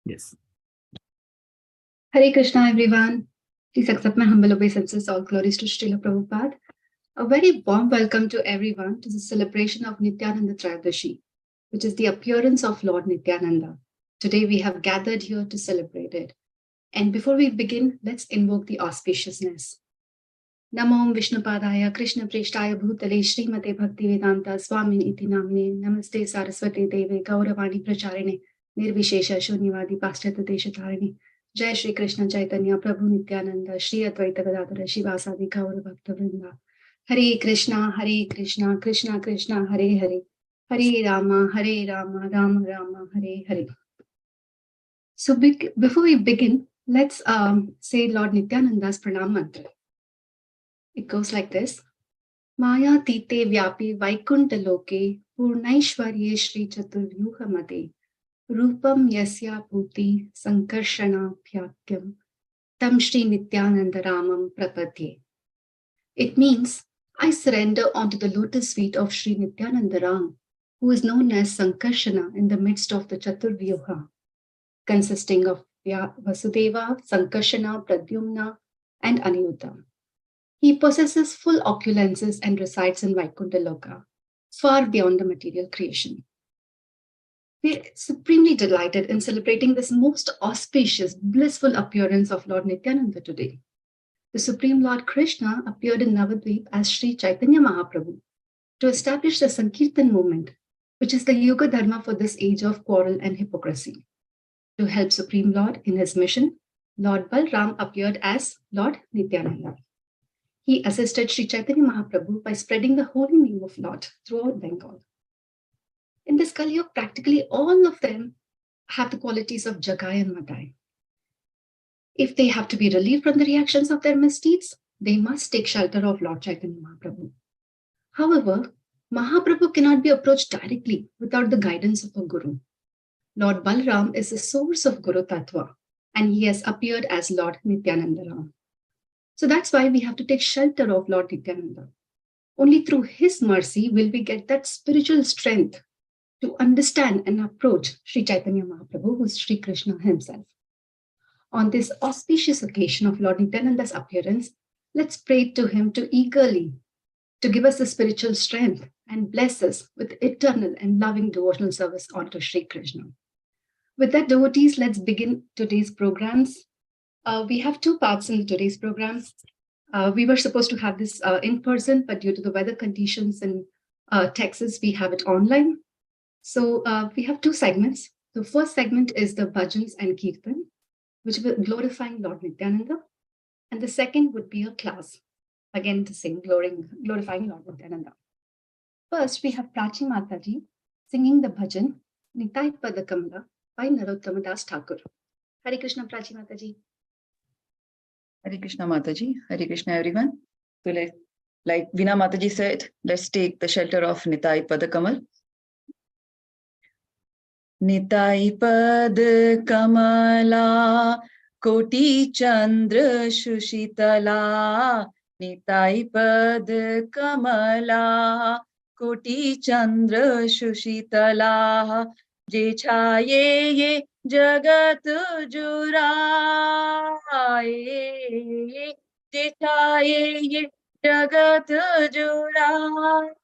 Yes. Hare Krishna, everyone. Please accept my humble obeisances. All glories to Srila Prabhupada. A very warm welcome to everyone to the celebration of Nityananda Trayodashi, which is the appearance of Lord Nityananda. Today we have gathered here to celebrate it. And before we begin, let's invoke the auspiciousness. Namo Vishnupadaya Krishna Preshtaya Bhutale Srimate Bhaktivedanta Swamin Iti Namine Namaste Saraswati Deve Gauravani Pracharine Nirvishesha Shunyavadi Paschata Deshatarine Jai Shri Krishna Chaitanya Prabhu Nityananda Shri Advaita Gadadhara Shivasadi Gaura Bhakta Vrinda Hare Krishna Krishna Krishna Hare Hare Hare Rama Rama Rama Hare Hare. So before we begin, let's say Lord Nityananda's Pranam Mantra. It goes like this. Maya tite vyapi vaikunta loke purnaishwarye Shri Chaturvyuha mate Rupam yasya bhuti sankarshana bhyakyam tam Shri Nityananda Ramam prapadye. It means, I surrender onto the lotus feet of Shri Nityananda Ram, who is known as Sankarshana in the midst of the Chaturvyuha, consisting of Vasudeva, Sankarshana, Pradyumna, and Aniruddha. He possesses full opulences and resides in Vaikuntha Loka, far beyond the material creation. We are supremely delighted in celebrating this most auspicious, blissful appearance of Lord Nityananda today. The Supreme Lord Krishna appeared in Navadvip as Sri Chaitanya Mahaprabhu to establish the Sankirtan movement, which is the Yuga Dharma for this age of quarrel and hypocrisy. To help Supreme Lord in his mission, Lord Balram appeared as Lord Nityananda. He assisted Sri Chaitanya Mahaprabhu by spreading the holy name of Lord throughout Bengal. In this Kali Yuga, practically all of them have the qualities of Jagai and Madai. If they have to be relieved from the reactions of their misdeeds, they must take shelter of Lord Chaitanya Mahaprabhu. However, Mahaprabhu cannot be approached directly without the guidance of a Guru. Lord Balram is the source of Guru Tattva, and he has appeared as Lord Nityananda Ram. So that's why we have to take shelter of Lord Nityananda. Only through his mercy will we get that spiritual strength to understand and approach Sri Chaitanya Mahaprabhu, who is Sri Krishna himself. On this auspicious occasion of Lord Nityananda's appearance, let's pray to him to eagerly to give us the spiritual strength and bless us with eternal and loving devotional service unto Sri Krishna. With that, devotees, let's begin today's programs. We have two parts in today's programs. We were supposed to have this in person, but due to the weather conditions in Texas, we have it online. So we have two segments. The first segment is the bhajans and kirtan, which will glorifying Lord Nityananda. And the second would be a class, again the same, glorifying Lord Nityananda. First, we have Prachi Mataji singing the bhajan Nitai Pada Kamala by Narottama Das Thakur. Hare Krishna, Prachi Mataji. Hare Krishna Mataji, Hare Krishna everyone. So like Veena Mataji said, let's take the shelter of Nitai Pada Kamal. Nitai Pada Kamala Koti Chandra Shushitala Nitai Pada Kamala Koti Chandra Shushitala Je Chaye Ye Jagat Juraye Je Chaye Ye Jagat Juraye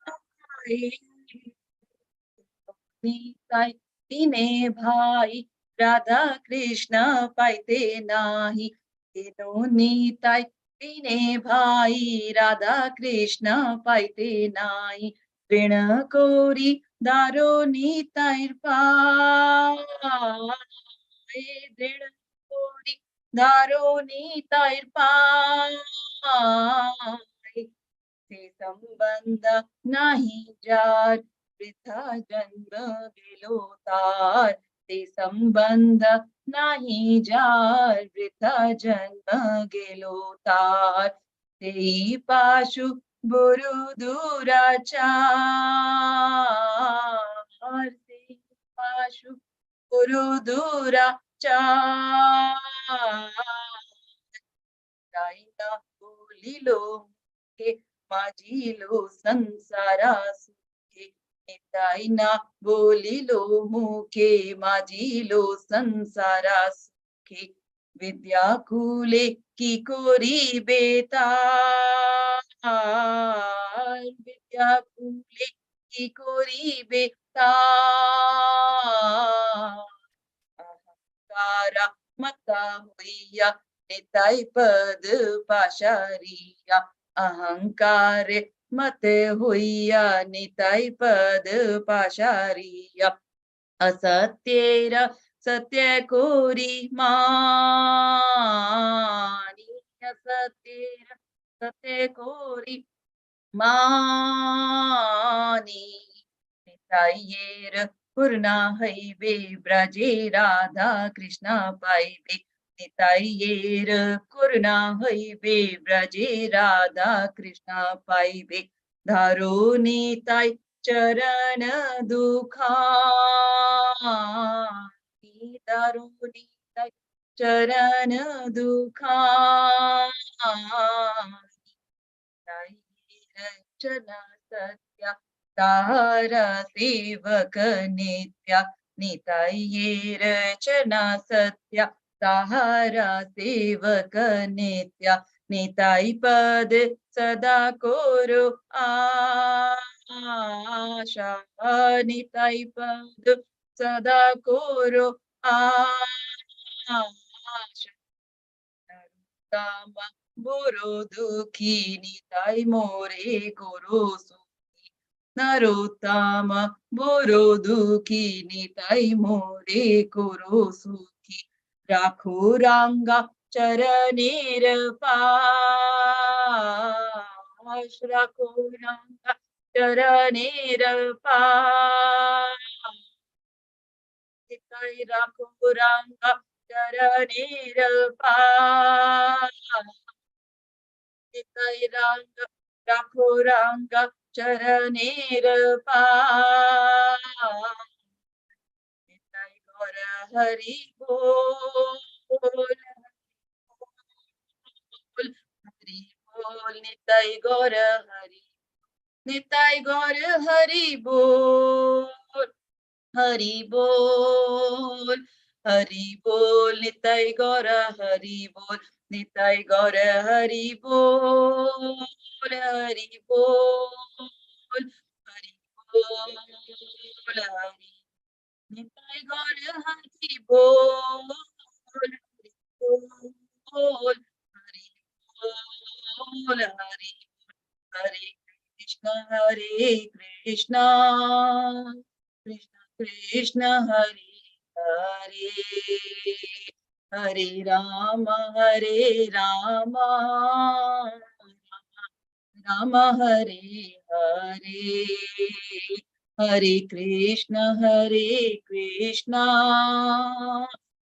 Nitai तीने भाई राधा कृष्ण पाइते नाही तीनों नीताई तीने भाई राधा कृष्ण पाइते नाही ऋण कोरी दारो नीताई पाए ऋण कोरी दारो नीताई पाए से संबंध नहीं जार वृथा जन्म गेलो तार ते संबंध नाही जार वृथा जन्म गेलो तार तेई पाशु बुरु दुराचार तेई पाशु बुरु दुराचार जाइना बोलिलो के माजिलो संसारा নিতাই না বলিল মুখে মাজিল সংসারা সুখে বিদ্যাকুলে কি করিবে তার বিদ্যাকুলে কি করিবে তার अहंकारा मता हुईया निताई पद पाशारिया अहंकार मत हुईया निताई पद पाशारिया असत्येर सत्य कोरी मानी असत्येर सत्य कोरी मानी निताइयेर पूर्णा हईबे ब्रजे राधा कृष्णा पाइबे निताइयेर पूर्णा हईबे ब्रजे राधा कृष्णा पाइबे धारो निताई चरण दुखानी धारो निताई चरण दुखानी रचना सत्या तारा सेवक नित्या निताये रचना सत्या तारा सेवक नित्या निताई पद सदा कोरो आशा निताई पद सदा कोरो आशा तामा बोरो दुखी निताई मोरे कोरो सुखी नरोत्तम बोरो दुखी निताई मोरे कोरो सुखी राखो रांगा चरणेर पाश राखो रांगा चरणेर पाश निताई राखो रांगा चरणेर पाश निताई रांगा राखो रांगा चरणेर पाश निताई गौर हरि बोल हरि बोल निताई गौर हरि निताई गौर हरि बोल हरि बोल हरि बोल निताई गौर हरि बोल निताई गौर हरि बोल हरि बोल हरि बोल हरि निताई गौर हरि बोल हरि बोल हरि बोल हरि हरे Krishna Krishna Krishna Hare Hare Hare Ram Ram Hare Hare Hare Krishna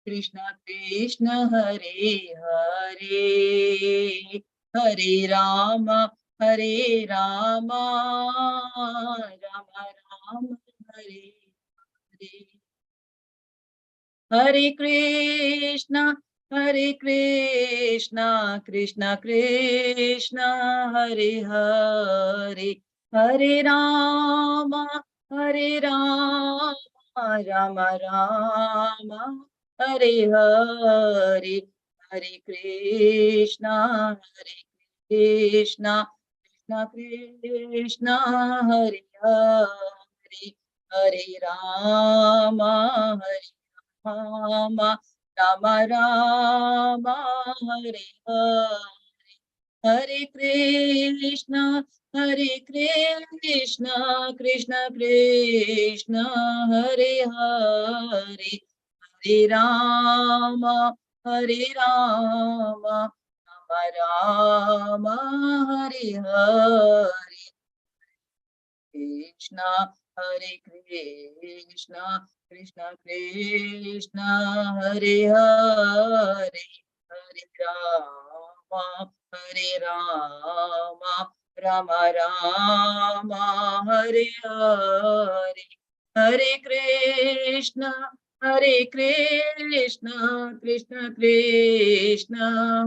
Krishna Krishna Hare Hare Hare Ram Ram Ram Hare Hare Hare Krishna Krishna Krishna Hare Hare Hare Ram Ram Ram Hare Hare Hare Krishna Krishna Krishna Hare Hare Hare Ram Ram Ram Hare Hare Hare Krishna Krishna Krishna Hare Hare Hare Ram Ram Ram Hare Hare Krishna Krishna Krishna Hare Hare Hare Ram Ram Ram Hare Hare Hare Krishna Krishna Krishna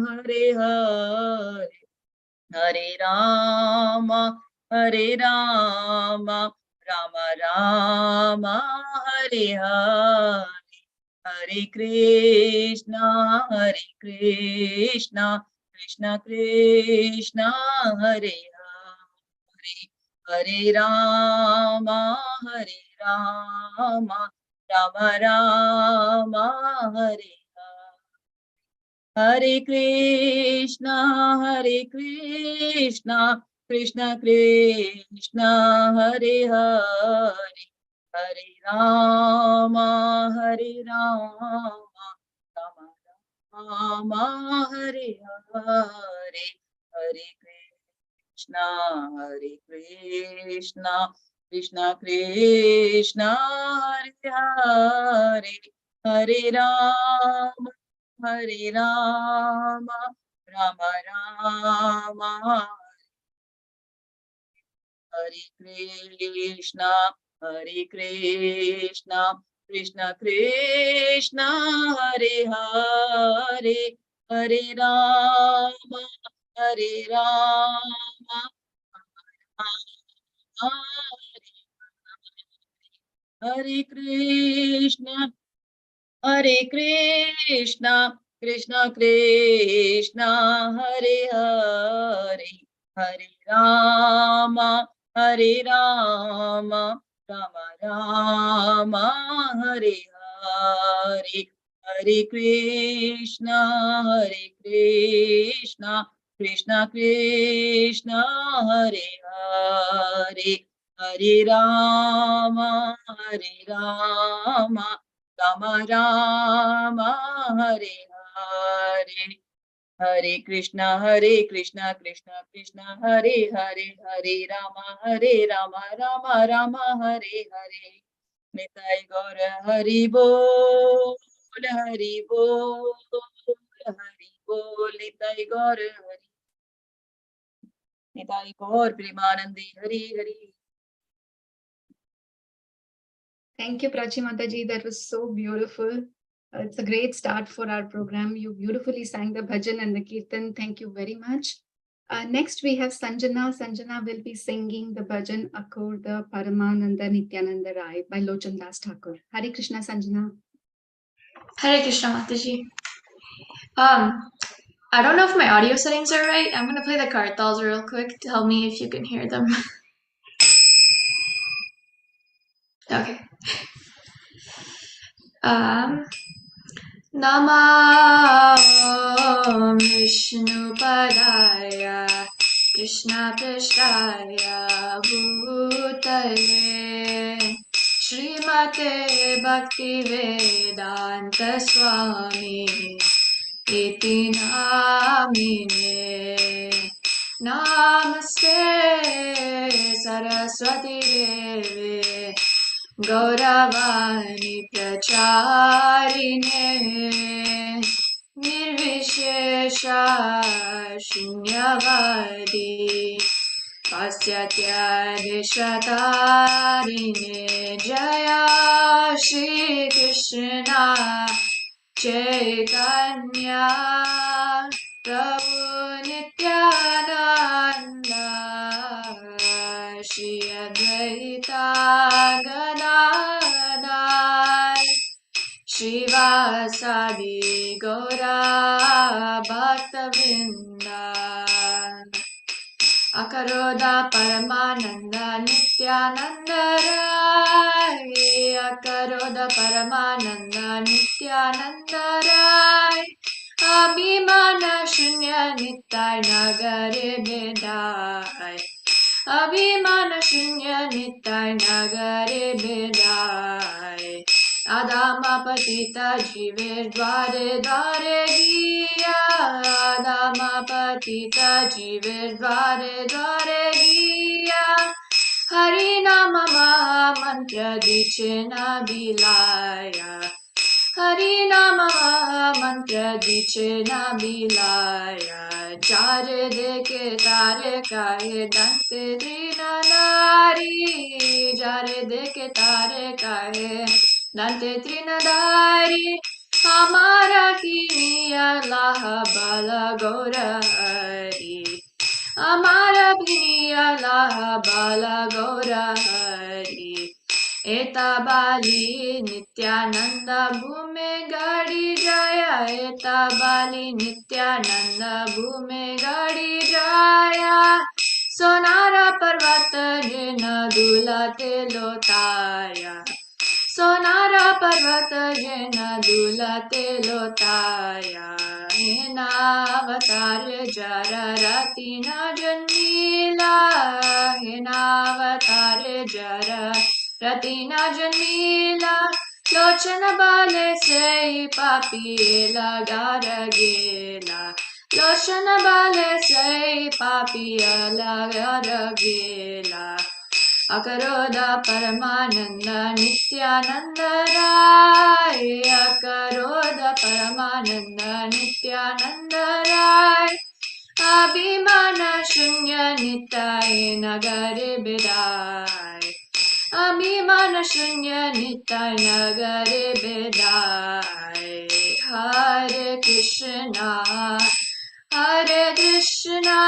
Hare Hare Hare Ram Ram Rama Rama Hare Hare, Hare Krishna Krishna Krishna Hare Hare, Hare Rama Rama Rama Hare Hare Krishna Krishna Krishna Hare Hare, Hare Rama Rama Rama Hare Hare, Hare Krishna Krishna Krishna Hare Hare, Hare Rama Rama Rama Hare Krishna Krishna Krishna Hare Hare, Hare Rama Hare Krishna Krishna Krishna Hare Hare, Hare Rama Rama Rama Hare Hare, Hare Krishna Krishna Krishna Hare Hare, Hare Rama Rama Rama Hare Hare, Hare Krishna Krishna Krishna Hare Hare, Hare Rama Rama Rama Hare Hare, Nitai Gaur Hari Bol, Hari Bol, Hari Bol, Nitai Gaur Hari, Nitai Gaur Premanandi Hari Hari. Thank you, Prachi Mataji. That was so beautiful. It's a great start for our program. You beautifully sang the bhajan and the kirtan. Thank you very much. Next, we have Sanjana. Sanjana will be singing the bhajan Akurda Paramananda Nityananda Rai by Lochan Das Thakur. Hare Krishna, Sanjana. Hare Krishna, Mataji. I don't know if my audio settings are right. I'm going to play the kirtans real quick. Tell me if you can hear them. Okay. Namah Vishnu Padaya Krishna Prasthaya Bhutale Srimate Bhakti Vedanta Swami Iti Namine Namaste Saraswati Devi Gauravani Pracharine Nirvishesha Shunyavadi Pasyatya Deshatarine Jaya Shri Krishna Chaitanya Prabhu Nityananda Shri Advaita Gadadhar Shivasadi Gaura Bhaktavrinda Akaroda Paramananda Nityananda Rai Akaroda Paramananda Nityananda Rai Abhimana Shunya Nitai Nagare Bedai Abhimana Shunya Nitai Nagare Bedai Adama Patita Jive Dware Dware Giya Adama Patita Jive Dware Dware Giya Harinama Maha Mantra Dichena Bilaya Harinama Maha Mantra Dichena Bilaya Jare Deke Tare Kahe Dante Trinanari Jare Deke Tare Kahe Dante Trinadari Amara Kiniya Laha Bala Gaurari Amara Biniya Bala Gora Hari Eta Bali Nityananda Bhume Gadi Jaya Eta Bali Nityananda Bhume Gadi Jaya Sonara Parvata Jena Dulate Lotaya Sonara Parvata Jena Dulate Lotaya Hinavatarya Jara Ratina Janmila Hinavatarya Jara Ratina Janmila Lochana Bale Sei Papi Lagara Gela Lochana Bale Sei Papi Lagara Gela Akaroda Paramananda Nityananda Rai Akaroda Paramananda Nityananda Rai Abhimana Shunya Nitai Nagare Bidai Abhimana Shunya Nitai Nagare Bidai Hare Krishna Hare Krishna,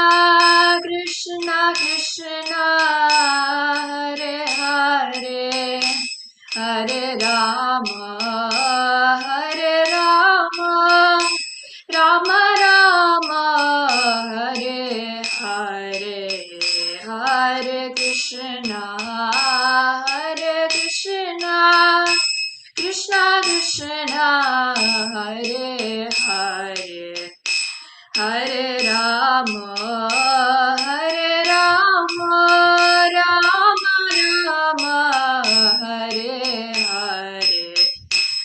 Krishna Krishna, Hare Hare, Hare Rama, Hare Rama, Rama Rama, Hare Hare, Hare Krishna, Hare Krishna, Krishna Krishna, Hare Hare. Hare Rama, Hare Rama, Rama Rama, Hare Hare.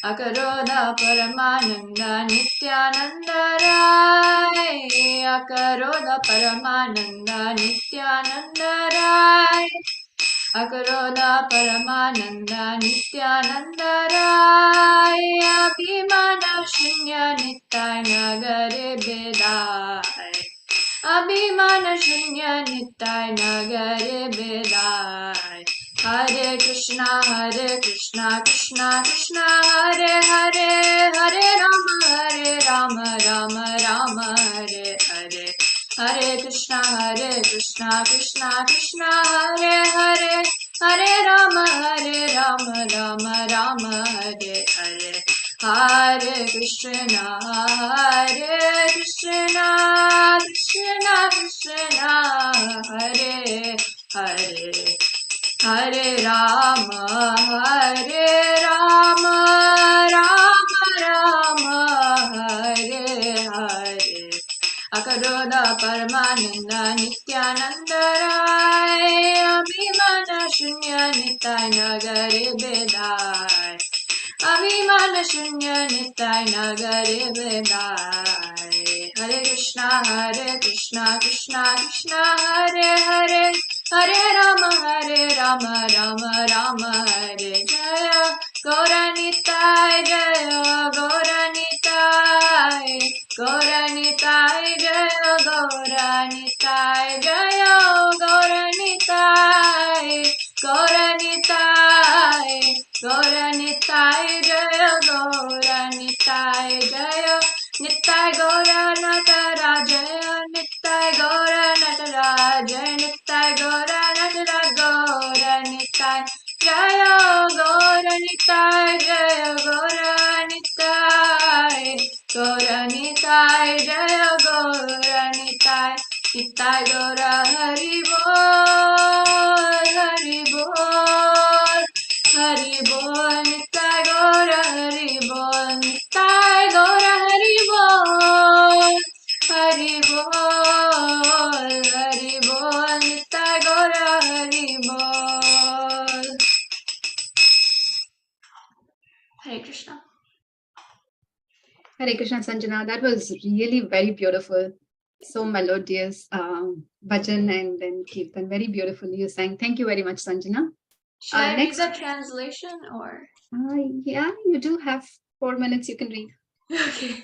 Akaroda Paramananda Nityananda Rai. Akaroda Paramananda Nityananda Rai. Akaroda Paramananda Nityananda Rai Abhimana Shunya Nitai Nagare Bedai Abhimana Shunya Nitai Nagare Bedai Hare Krishna, Krishna Krishna, Hare Hare, Hare Rama, Rama Rama, Hare Hare. Hare Krishna, Krishna Krishna, Hare Hare, Hare Rama, Rama Rama, Hare Hare. Hare Krishna, Krishna Krishna, Hare Hare. Hare Rama, Rama Rama, Hare Hare. Akaroda Paramananda Nityananda Rai Abhimana Shunya Nitai Nagare Bedai Abhimana Shunya Nitai Nagare Bedai Hare Krishna, Krishna Krishna, Hare Hare Hare Rama, Rama, Hare Jaya Gauranitai Jaya Gauranitai Gauranitai Jaya Gauranitai Jaya Gauranitai Gauranitai Gauranitai Jaya Gauranitai Jaya Nitai Gaura Natarajaya Nitai Gaura Natarajaya Nitai Gaura Natarajaya Gaura Nitai Jaya Gaura Nitai Jaya Gaura Nitai Gaura Nitai Jaya Gaura Nitai Nitai Gaura Hari Bol Hari Bol Hari Bol Nitai Gaura Hari Bol Nitai Gaura Hari Bol Hari Bol Hari Bol Nitai Gaura Hari Bol. Hare Krishna. Hare Krishna, Sanjana. That was really very beautiful. So melodious, bhajan and then kirtan. Very beautifully you sang. Thank you very much, Sanjana. Should I next- read the translation or? Yeah, you do have 4 minutes. You can read. Okay.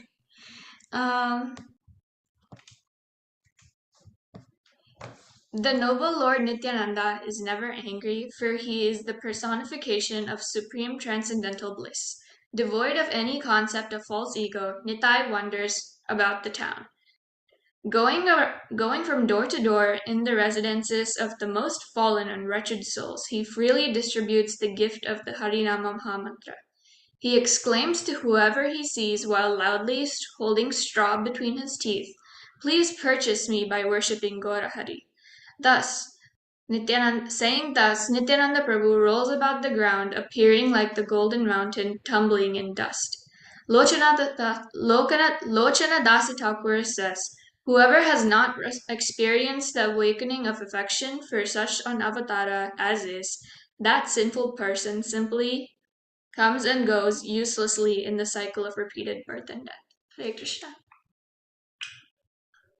The noble Lord Nityananda is never angry, for he is the personification of supreme transcendental bliss. Devoid of any concept of false ego, Nitai wanders about the town. Going from door to door in the residences of the most fallen and wretched souls, he freely distributes the gift of the Harinama Mahamantra. He exclaims to whoever he sees while loudly holding straw between his teeth, "Please purchase me by worshipping Gaurahari." Saying thus, Nityananda Prabhu rolls about the ground, appearing like the golden mountain, tumbling in dust. Lochana Dasi Thakur says, "Whoever has not experienced the awakening of affection for such an avatara as is, that sinful person simply comes and goes uselessly in the cycle of repeated birth and death." Hare Krishna.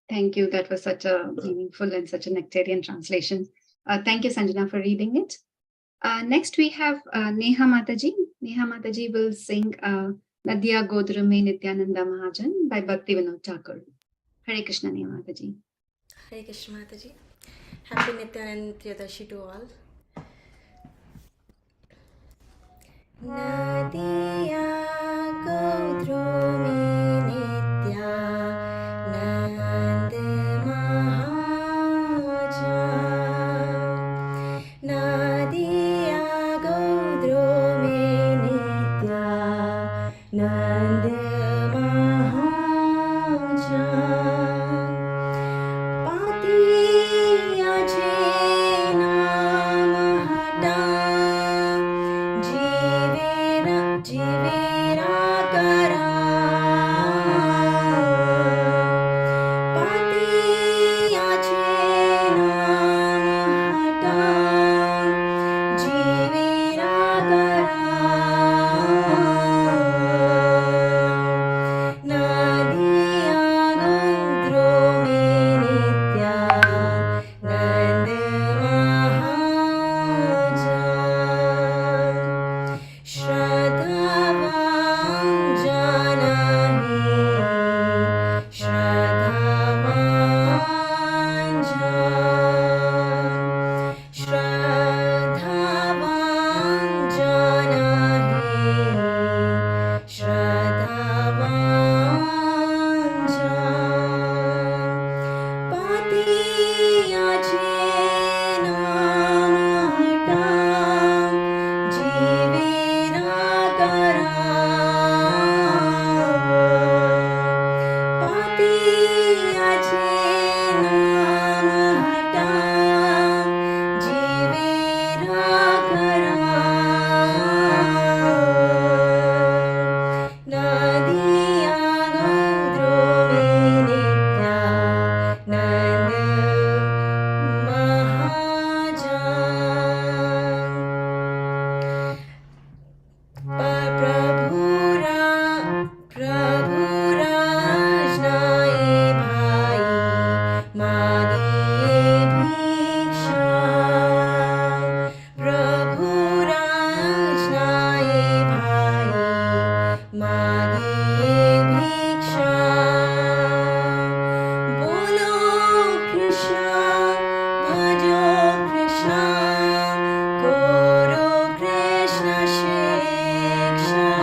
Thank you. That was such a meaningful and such a nectarian translation. Thank you, Sanjana, for reading it. Next, we have Neha Mataji. Neha Mataji will sing Nadya Godra Mein Nityananda Mahajan by Bhakti Vinod Thakur. Hare Krishna, Neha Mataji. Hare Krishna Mataji. Happy Nityananda Trayodashi to all. Nadiya Godro mein Nityananda Mahajan. Nadiya Godro mein Nityananda Mahajan. Patiya je naam hata, jivera kara. Patiya je naam hata, jivera kara. Nadiya Godro mein Nityananda Mahajan. Shraddhavan jana hi, Shraddhavan jan. Shraddhavan jana hi, Shraddhavan jan. Patiya je naam hata, jivera kara. Patiya je naam hata, jivera kara. Nadiya Godro mein Nityananda Mahajan. Prabhu Rajnaye bhai, मांगे भिक्षा. प्रभु राजनाए भाई, मांगे भिक्षा. बोलो कृष्णा, भजो कृष्णा, करो कृष्ण शिक्षा.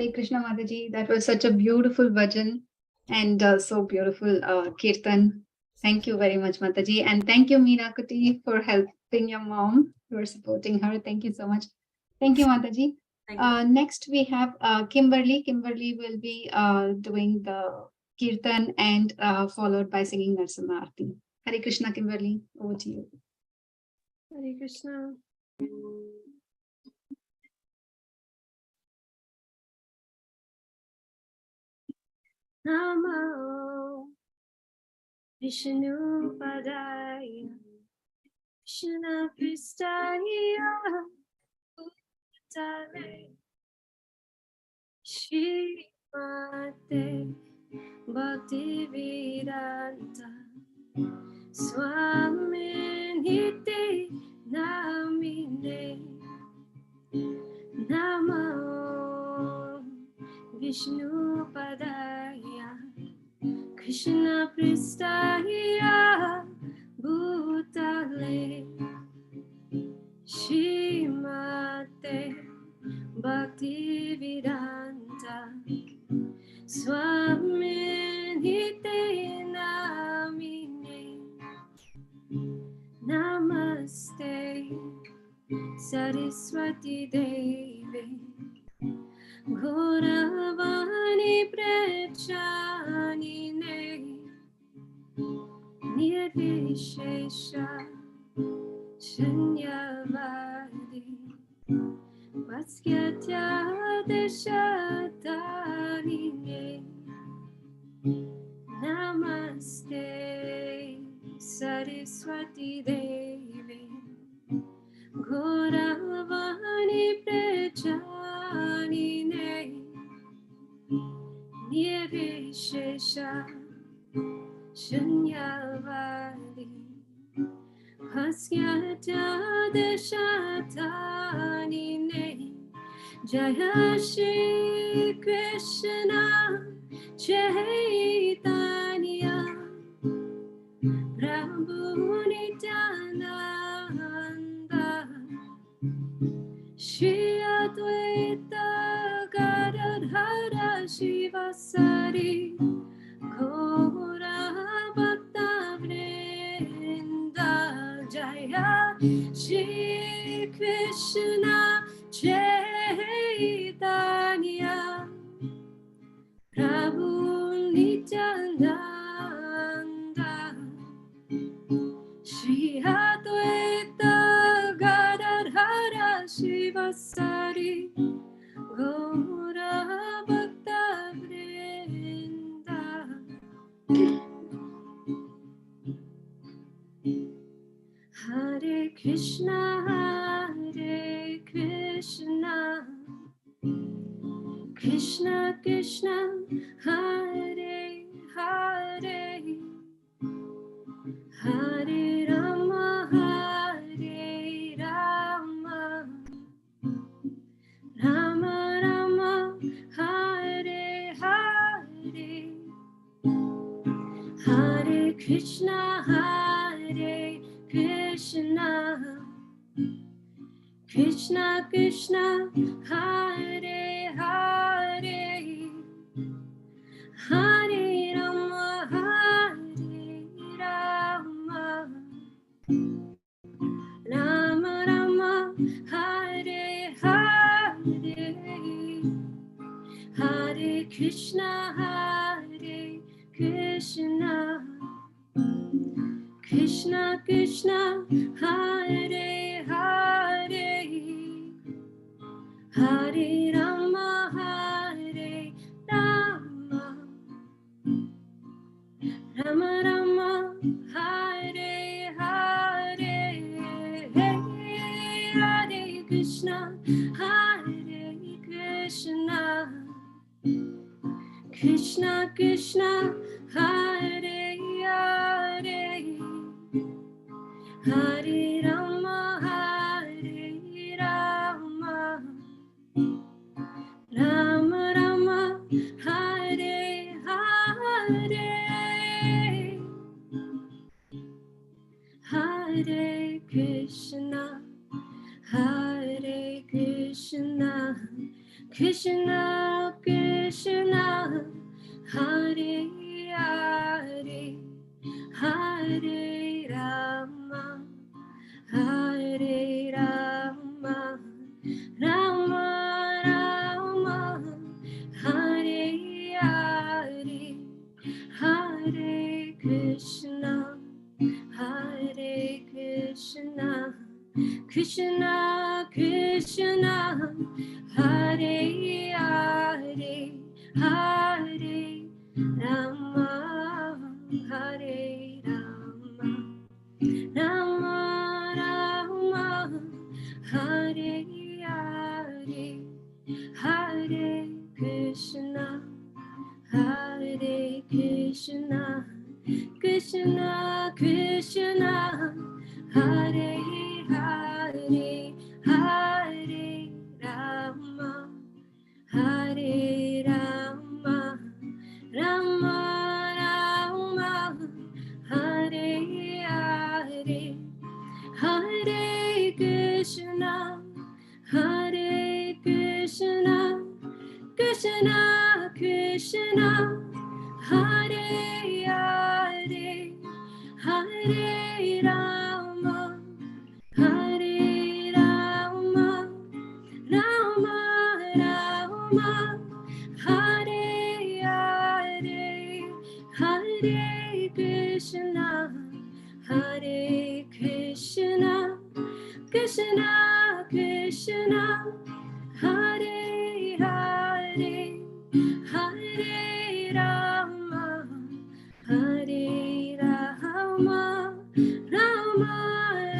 Hare Krishna Mataji. That was such a beautiful bhajan and so beautiful kirtan. Thank you very much, Mataji. And thank you, Meena Kuti, for helping your mom. You are supporting her. Thank you so much. Thank you, Mataji. Thank you. Next, we have Kimberly. Kimberly will be doing the kirtan and followed by singing Narsimha Aarti. Hare Krishna, Kimberly. Over to you. Hare Krishna. Namo Vishnu Padaya Krishna Pristaya Bhutale Shrimate Bhakti Vedanta Swami Niti Namine Namo Vishnu Padaya Krishna Pristaya Bhutale Shrimate Bhakti Vedanta Swami Nite Namine Namaste Saraswati Devi Gauravani Prachanine Nirvishesha Shanyavadi Vatskyatya Deshatanine Namaste Saraswati Devi Gauravani Prachanine Nirvishesha Shanyavadi Bhaskya Deshatanine Jaya Shri Krishna Chaitanya Prabhu Nityananda Shri Advaita Gadadhara Shivasari Gaura Bhakta Vrinda Jaya Shri Krishna Chaitanya Prabhu Nityananda Shri Advaita Gadadhara Shivasari Gaura Bhakta Vrinda Hare Krishna Krishna Krishna Hare Hare Hare Rama Hare Rama Rama Rama Hare Hare Hare Krishna Krishna Krishna Hare Hare Hare Rama Rama Rama Hare Hare Hare Krishna Krishna Krishna Hare Hare Hare Rama Rama Rama Hare Hare Hare Krishna Krishna Krishna Hare Hare Hare Rama Rama Rama Hare Hare Hare Krishna Krishna Hare Rama, Hare Rama, Rama Rama, Hare Hare, Hare Krishna, Hare Krishna, Krishna Krishna, Hare Hare, Hare Rama, Hare Rama, Rama Rama, Hare Hare, Hare Krishna, Hare Krishna, Krishna Krishna, Hare Hare, Hare Rama, Hare Rama, Rama Rama, Hare Hare, Hare Krishna, Hare Krishna, Krishna Krishna, Hare Hare, Hare Rama, Hare Rama, Rama Rama, Hare Hare, Hare Krishna, Hare Krishna, Krishna Krishna, Hare Hare, Hare Rama, Hare Rama, Rama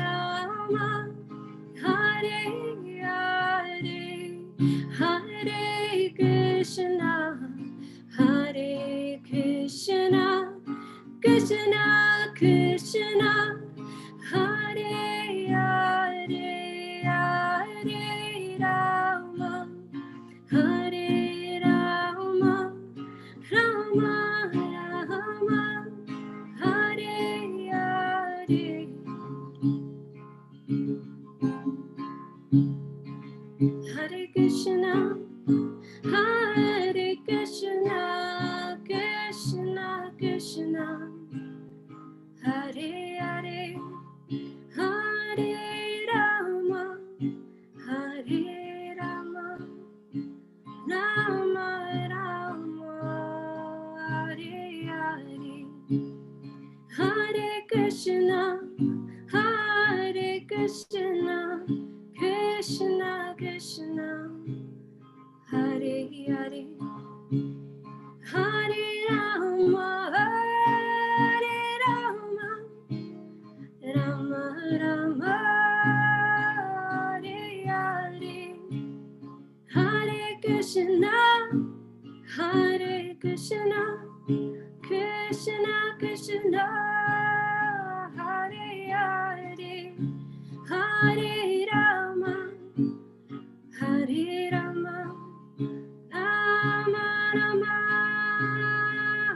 Rama, Hare Hare, Hare Krishna, Hare Krishna, Krishna Krishna, Hare Hare, Hare Rama, Hare Rama, Rama Rama, Hare Hare. Hare Krishna, Hare Krishna, Krishna Krishna, Hare Hare, Hare Rama, Hare Rama, Rama Rama, Hare Hare, Hare Krishna, Hare Krishna, Krishna Krishna, Hare Hare, Hare Rama, Hare Rama, Rama Rama, Hare Hare, Hare Krishna, Hare Krishna, Krishna Krishna, Hare Hare, Hare Rama, Hare Rama, Rama Rama,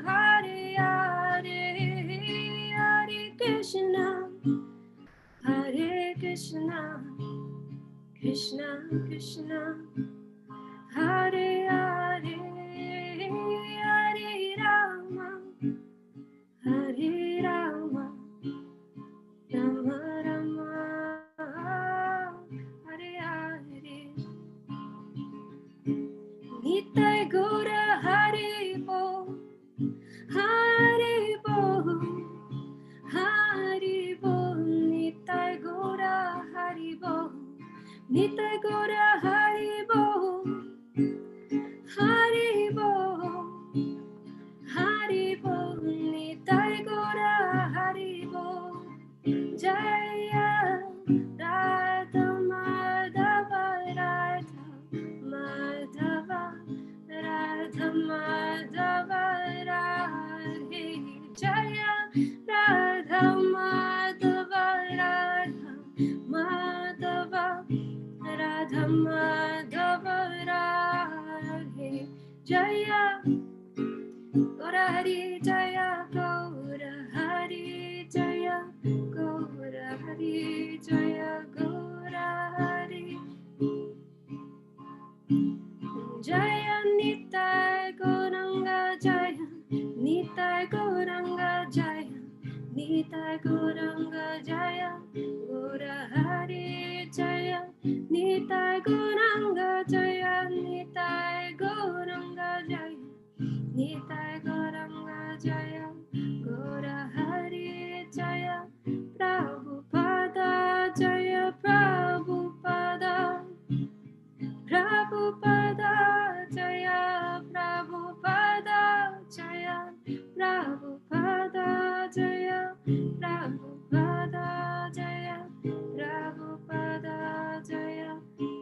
Hare Hare, Hare Krishna, Hare Krishna, Krishna Krishna, Hare Hare, Hare Rama, Hare Rama, Rama Rama, Hare Hare. Nitai Gaura Hare Bo, Hare Bo, Hare Bo, Nitai Gaura Hare Bo, Nitai Gaura Hare Bo, Nitai Gauranga Jaya, Gaura Hari Jaya, Nitai Gauranga Jaya, Nitai Gauranga Jaya, Nitai Gauranga Jaya, Gaura Hari Jaya, Prabhupada Jaya, Prabhupada, Prabhupada Jaya, Prabhupada Jaya, Prabhupada Jaya, Prabhupada Jaya, Prabhupada Jaya,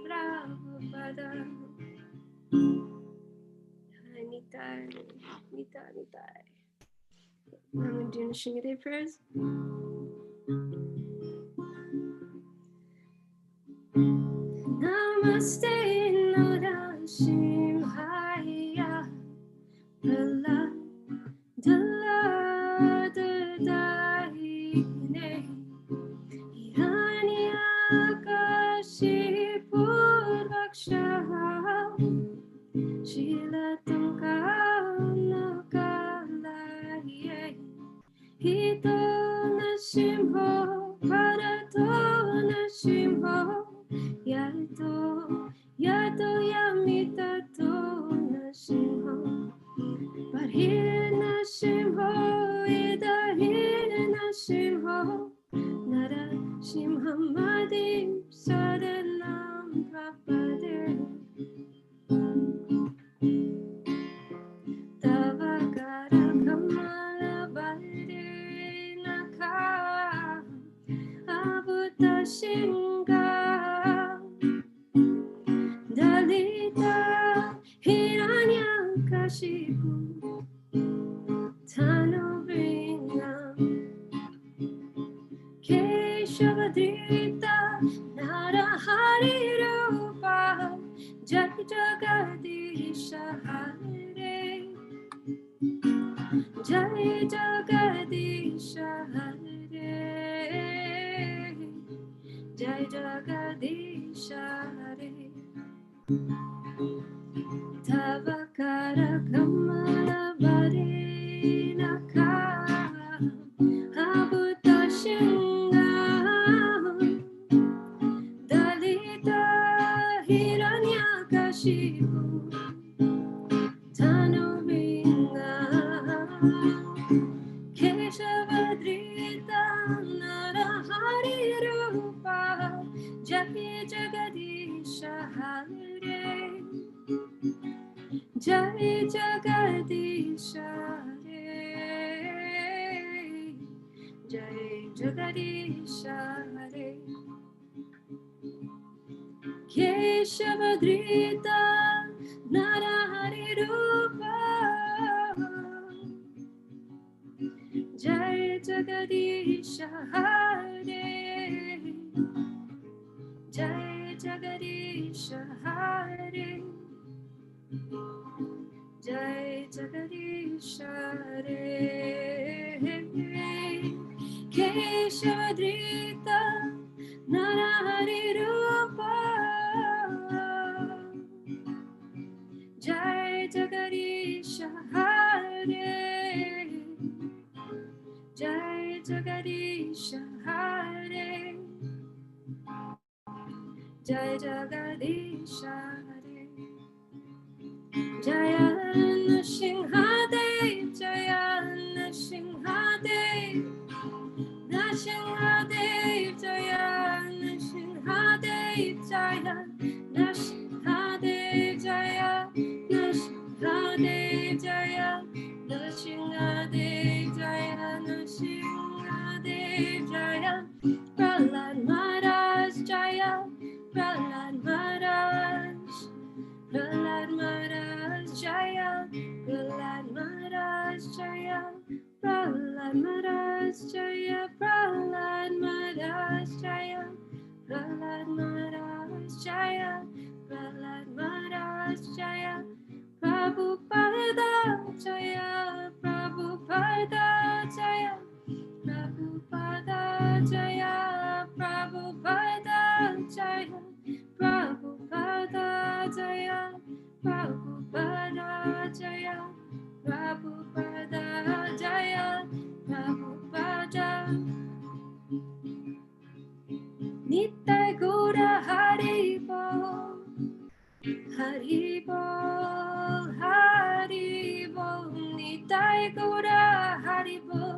Prabhupada. Nitai, Nitai, Nitai. I'm doing Shingade prayers. Namaste Narashim Haya Dala Dala Dahine Hiranyakashi Purvaksha Shilatam Kalaye Hito Nashimho Bharato Nashimho Yato Yamitato Nashimho Parhir Nashimho Idahir Nashimho Nara Shimhamadi Sadanam Prapade Tavakara Kamala Bhare Naka Abuta Shinga Dalita Hiranyakashipu Tanubringa Keshavadrita Narahari Rupa Jai Jagadisha Hare Jai Jagadisha Hare Jai Jagadisha Hare Tavakara Kamala Bhare Naka Abuta Shinga Dalita Hiranyakashipu Tanubringa Keshavadrita Narahari Rupa Jai Jagadisha Hare Jai Jagadisha Hare Jai Jagadisha Hare Keshavadrita Narahari Rupa Jai Jagadisha Hare Jai Jagadisha Hare Jai Jagadisha Hare Keshavadrita Narahari Rupa Jai Jagadisha Hare Jai Jagadisha Hare Jai Jagadisha Hare Jaya Nrsimhadev Jaya Nrsimhadev Nrsimhadev Jaya Nrsimhadev Jaya Nrsimhadev Jaya Nrsimhadev Jaya Nrsimhadev Jaya Nrsimhadev Jaya Prahlad Maharaj Jaya Prahlad Maharaj Prahlad Maharaj Jaya Prahlad Maharaj Jaya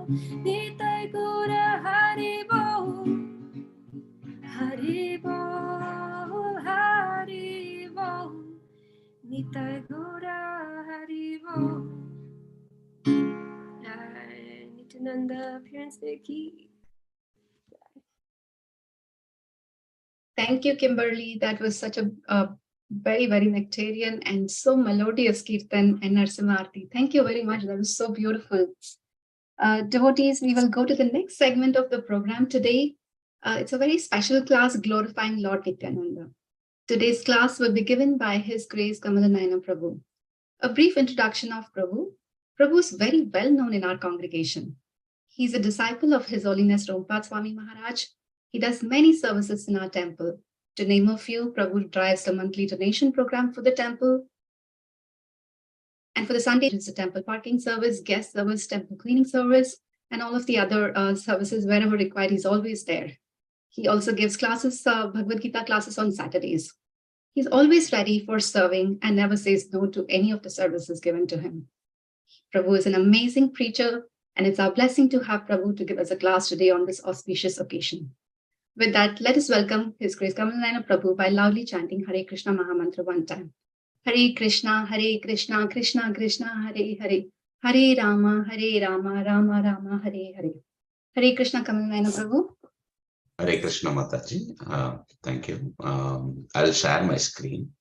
Nitai Gaura Hari Bol, Hari Bol, Hari Bol, Nitai Gaura Hari Bol. Nityananda appearance ki. Thank you, Kimberly. That was such a very, very nectarian and so melodious kirtan and Narsimha. Thank you very much. That was so beautiful. Devotees, we will go to the next segment of the program today. It's a very special class glorifying Lord Nityananda. Today's class will be given by His Grace Kamala Naayana Prabhu. A brief introduction of Prabhu. Prabhu is very well known in our congregation. He's a disciple of His Holiness Rompat Swami Maharaj. He does many services in our temple. To name a few, Prabhu drives a monthly donation program for the temple. And for the Sunday, it's a temple parking service, guest service, temple cleaning service, and all of the other services wherever required. He's always there. He also gives classes, Bhagavad Gita classes on Saturdays. He's always ready for serving and never says no to any of the services given to him. Prabhu is an amazing preacher, and it's our blessing to have Prabhu to give us a class today on this auspicious occasion. With that, let us welcome His Grace Kamala Naayana Prabhu by loudly chanting Hare Krishna Mahamantra one time. Hare Krishna, Krishna Krishna, Hare Hare, Hare Rama, Rama Rama, Hare Hare. Hare Krishna Kamala Naayana Prabhu. Hare Krishna Mataji. Thank you. I'll share my screen.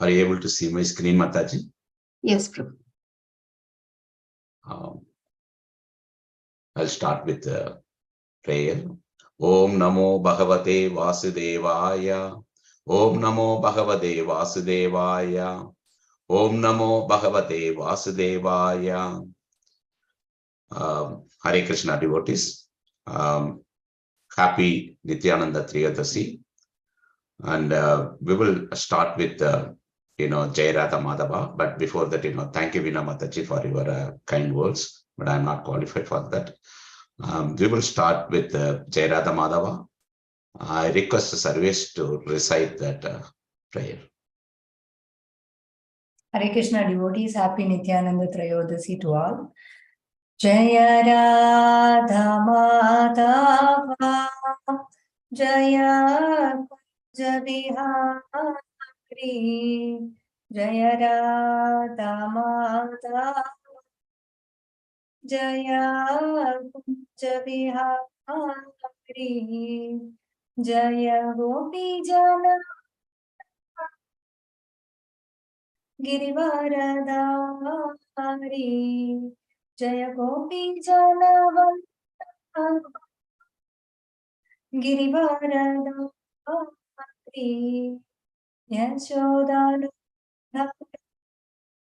Are you able to see my screen, Mataji? Yes, Prabhu. I'll start with the prayer. Om Namo Bhagavate Vasudevaya. Om Namo Bhagavate Vasudevaya. Om Namo Bhagavate Vasudevaya. Hare Krishna devotees. Happy Nityananda Trayodashi. And we will start with Jai Radha Madhava. But before that, thank you, Veena Mataji, for your kind words. But I'm not qualified for that. We will start with Jai Radha Madhava. I request the service to recite that prayer. Hare Krishna devotees, happy Nityananda Trayodashi to all. Jaya Radha Madhava, Jaya Kunja-Vihari, Jaya Radha Madhava, Jaya Kunja-Vihari, Jaya Gopi Jana Girivaradari, Jaya Gopi Jana Girivaradari, Yashodana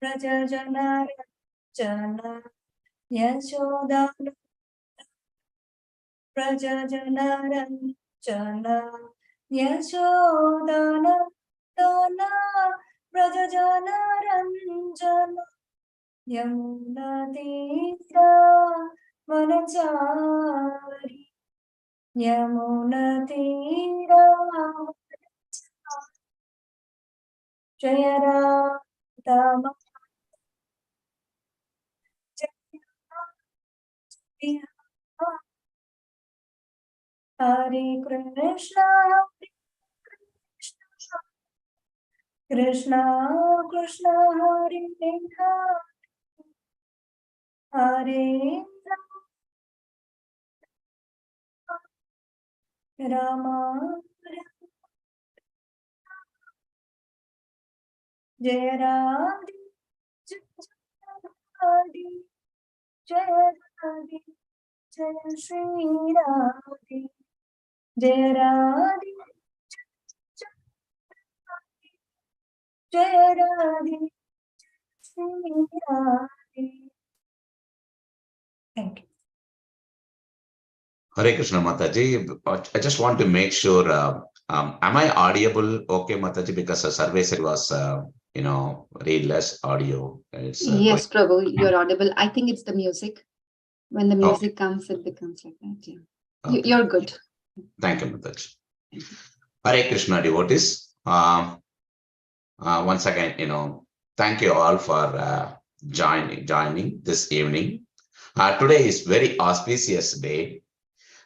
Prajajana Jana, Yashodana Prajajana Jana, Yashodana Dana Prajajana Ranjana, Yamuna Tira Manachari, Yamuna Tira Jaya Radha Hare Krishna, Krishna Krishna, Hare Hare Rama, Jaya Radha, Jaya Radha, Jaya Shri Radha, Jaya Radha, Jaya Radha, Shri Radha. Thank you. Hare Krishna Mataji. I just want to make sure, am I audible okay, Mataji? Because the survey said was, read less audio. It's, Yes, Prabhu, you're audible. I think it's the music. When the music comes, it becomes like that. Yeah. Okay. You're good. Thank you, Mataji. Hare Krishna devotees. Once again, thank you all for joining this evening. Today is very auspicious day,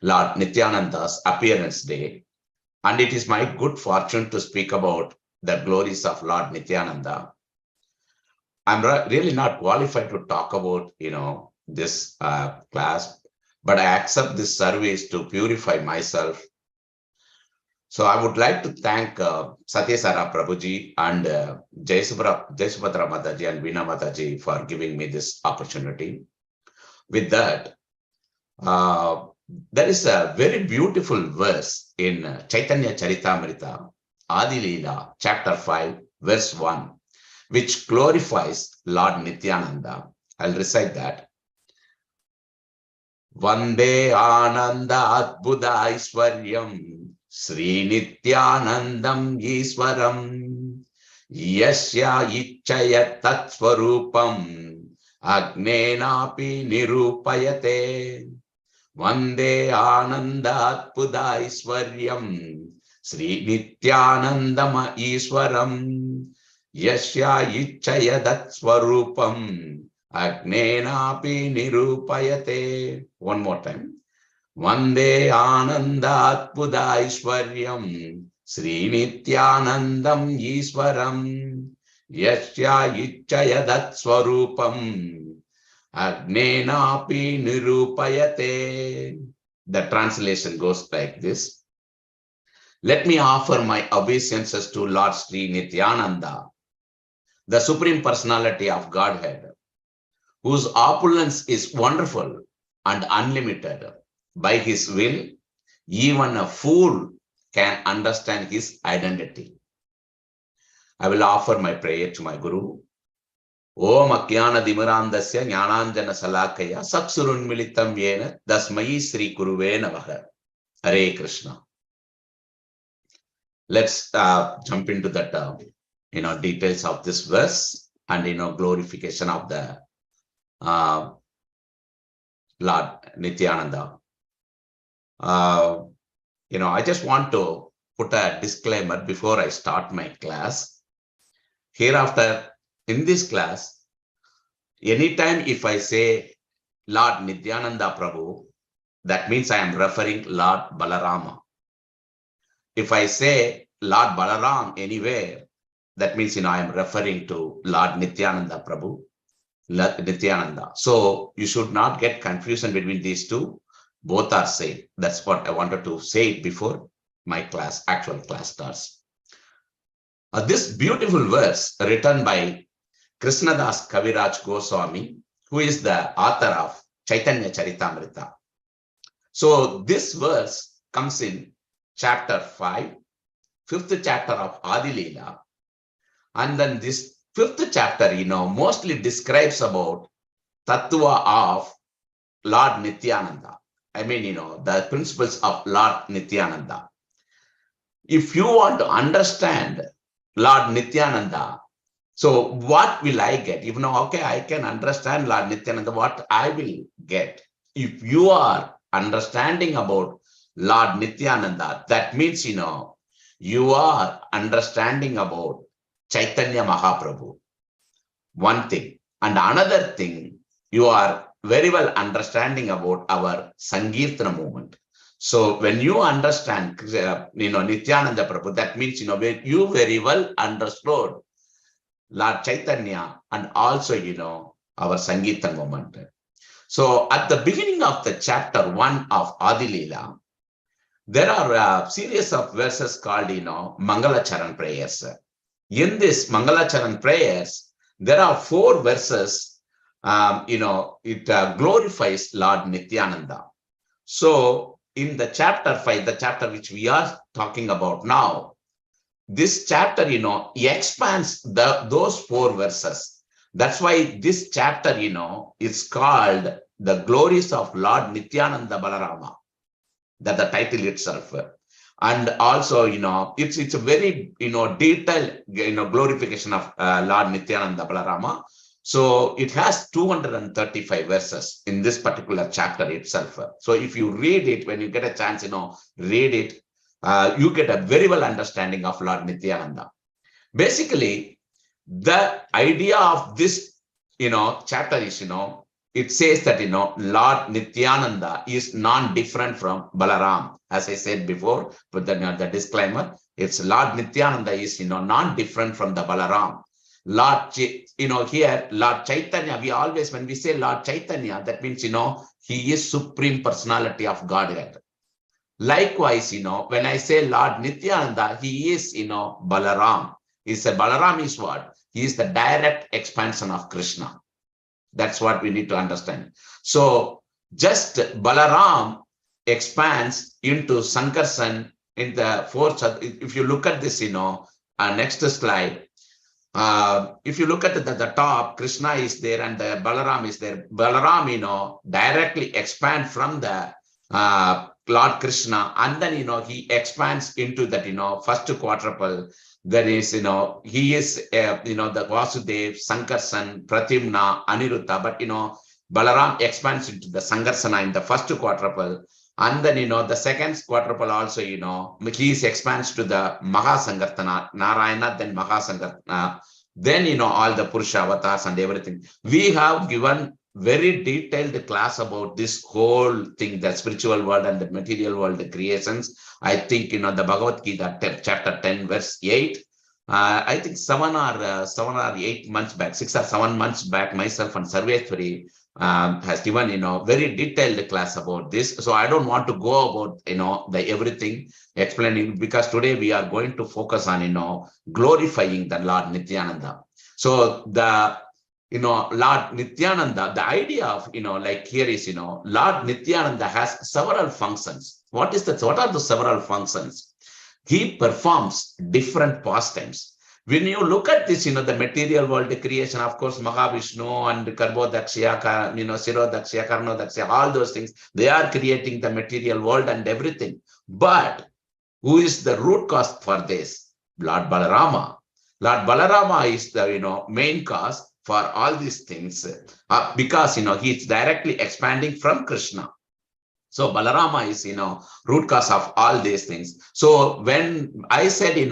Lord Nityananda's appearance day, and it is my good fortune to speak about the glories of Lord Nityananda. I'm really not qualified to talk about, this class, but I accept this service to purify myself. So I would like to thank Satyasara Prabhuji and Jayasubhadra Mataji and Veena Mataji for giving me this opportunity. With that, there is a very beautiful verse in Chaitanya Charitamrita, Adi Leela, chapter 5, verse 1, which glorifies Lord Nityananda. I'll recite that. Vande Ananda Adbhuda Aishwaryam Sri Nityanandam Iswaram Yasya Ichaya Tatsvarupam Agnenapi Nirupayate Vande Ananda Adbhuda Aishwaryam Sri Nityanandam Iswaram Yasya Ichaya Tatsvarupam Agnenapi Nirupayate. One more time. Vande Ananda Adbhuda Aishwaryam Sri Nityanandam Iswaram Yasya Ichaya Datswarupam Agnenapi Nirupayate. The translation goes like this. Let me offer my obeisances to Lord Sri Nityananda, the Supreme Personality of Godhead, whose opulence is wonderful and unlimited. By his will, even a fool can understand his identity. I will offer my prayer to my Guru. Om Akyana Dimirandasya Jnananjana Salakaya Saksurun Militam Yena Dasmai Sri Guruve Namaha. Hare Krishna. Let's jump into that, details of this verse and, glorification of the Lord Nityananda. I just want to put a disclaimer before I start my class. Hereafter, in this class, anytime if I say Lord Nityananda Prabhu, that means I am referring Lord Balarama. If I say Lord Balaram anywhere, that means, I am referring to Lord Nityananda Prabhu, Nityananda. So you should not get confusion between these two. Both are same. That's what I wanted to say before my actual class starts. This beautiful verse written by Krishnadas Kaviraj Goswami, who is the author of Chaitanya Charitamrita. So this verse comes in chapter 5, 5th chapter of Adi Leela. And then this 5th chapter, mostly describes about Tattva of Lord Nityananda. I mean, the principles of Lord Nityananda. If you want to understand Lord Nityananda, so what will I get? Okay, I can understand Lord Nityananda, what I will get. If you are understanding about Lord Nityananda, that means, you are understanding about Chaitanya Mahaprabhu. One thing. And another thing, you are very well understanding about our Sankirtana movement. So when you understand, Nityananda Prabhu, that means, you very well understood Lord Chaitanya and also, our Sankirtana movement. So at the beginning of the chapter 1 of Adi Leela, there are a series of verses called, Mangalacharan prayers. In this Mangalacharan prayers, there are 4 verses, it glorifies Lord Nityananda. So in the chapter 5, the chapter which we are talking about now, this chapter, expands those 4 verses. That's why this chapter, is called the glories of Lord Nityananda Balarama. That's the title itself. And also, it's a very, detailed, glorification of Lord Nityananda Balarama. So it has 235 verses in this particular chapter itself. So if you read it, when you get a chance, read it, you get a very well understanding of Lord Nityananda. Basically, the idea of this, chapter is, it says that, Lord Nityananda is non-different from Balaram. As I said before, but the disclaimer, it's Lord Nityananda is, non-different from the Balaram. Lord, here, Lord Chaitanya, we always, when we say Lord Chaitanya, that means, he is Supreme Personality of Godhead. Likewise, when I say Lord Nityananda, he is, Balaram. Balaram is what? He is the direct expansion of Krishna. That's what we need to understand. So just Balaram expands into Sankarsan in the fourth. If you look at this, next slide. If you look at the top, Krishna is there and the Balaram is there. Balaram, directly expand from the Lord Krishna, and then, he expands into that, first quadruple. There is, he is, the Vasudev, Sankarsan, Pratyumna, Aniruddha, but, Balaram expands into the Sankarsana in the first quadruple. And then, the second quadruple also, he expands to the Mahasankartana, Narayana, then Mahasankartana, then, all the Purusha avatars and everything. We have given very detailed class about this whole thing, the spiritual world and the material world, the creations. I think, the Bhagavad Gita, chapter 10, verse 8. I think 7 or 8 months back, 6 or 7 months back, myself and Sarveshwari has given, very detailed class about this. So I don't want to go about, the everything explaining, because today we are going to focus on, glorifying the Lord Nityananda. So the, Lord Nityananda, the idea of, like here is, Lord Nityananda has several functions. What are the several functions? He performs different pastimes. When you look at this, the material world, the creation, of course, Mahavishnu and Karbodakshya, Sirodakshya, Karnodakshya, all those things, they are creating the material world and everything. But who is the root cause for this? Lord Balarama. Lord Balarama is the, main cause for all these things, because, he is directly expanding from Krishna. So Balarama is, root cause of all these things. So when I said, he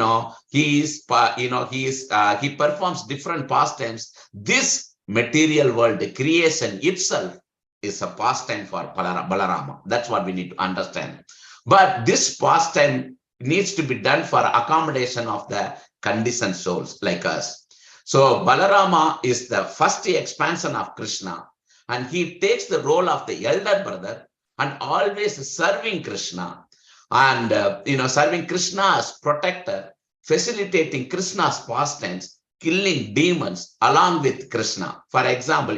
performs different pastimes, this material world, the creation itself is a pastime for Balarama. That's what we need to understand. But this pastime needs to be done for accommodation of the conditioned souls like us. So Balarama is the first expansion of Krishna, and he takes the role of the elder brother and always serving Krishna, and serving Krishna as protector, facilitating Krishna's pastimes, killing demons along with Krishna. For example,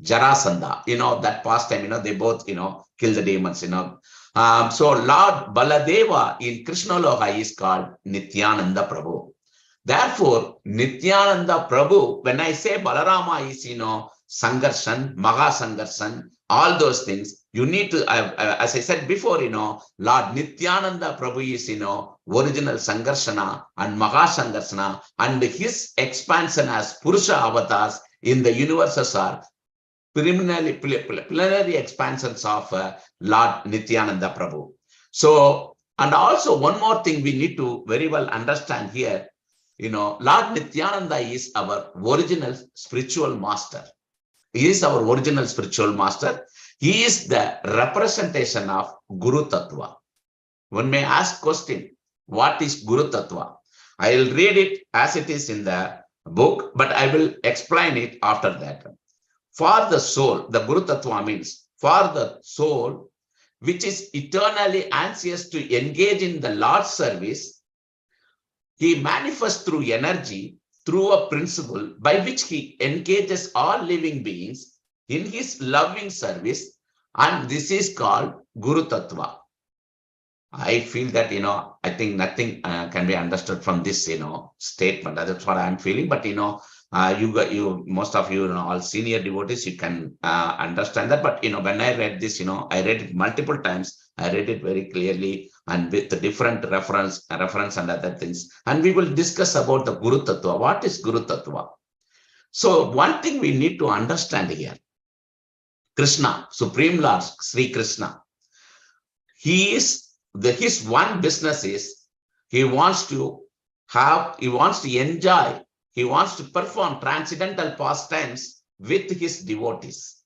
Jarasandha, that pastime, they both, kill the demons, So Lord Baladeva in Krishna Loka is called Nityananda Prabhu. Therefore, Nityananda Prabhu, when I say Balarama is, Sankarshan, Mahasankarshan, all those things, you need to, as I said before, Lord Nityananda Prabhu is, original Sankarshana and Mahasankarsana, and his expansion as Purusha avatars in the universes are preliminary expansions of Lord Nityananda Prabhu. So, and also one more thing we need to very well understand here, Lord Nityananda is our original spiritual master. He is our original spiritual master. He is the representation of Guru Tattva. One may ask question, what is Guru Tattva? I will read it as it is in the book, but I will explain it after that. For the soul, the Guru Tattva means for the soul, which is eternally anxious to engage in the Lord's service, he manifests through energy, through a principle by which he engages all living beings in his loving service, and this is called Guru Tattva. I feel that, I think nothing can be understood from this, statement. That's what I'm feeling. But, most of you, all senior devotees, you can understand that. But, when I read this, I read it multiple times. I read it very clearly and with the different reference and other things. And we will discuss about the Guru Tattva. What is Guru Tattva? So one thing we need to understand here, Krishna, Supreme Lord, Sri Krishna, his one business is he wants to he wants to enjoy, he wants to perform transcendental pastimes with his devotees.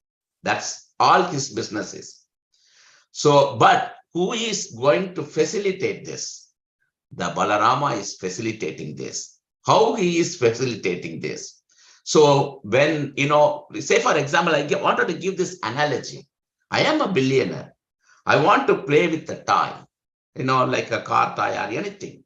That's all his business is. So, but who is going to facilitate this? The Balarama is facilitating this. How he is facilitating this? So when, say for example, I wanted to give this analogy. I am a billionaire. I want to play with the toy, like a car toy or anything.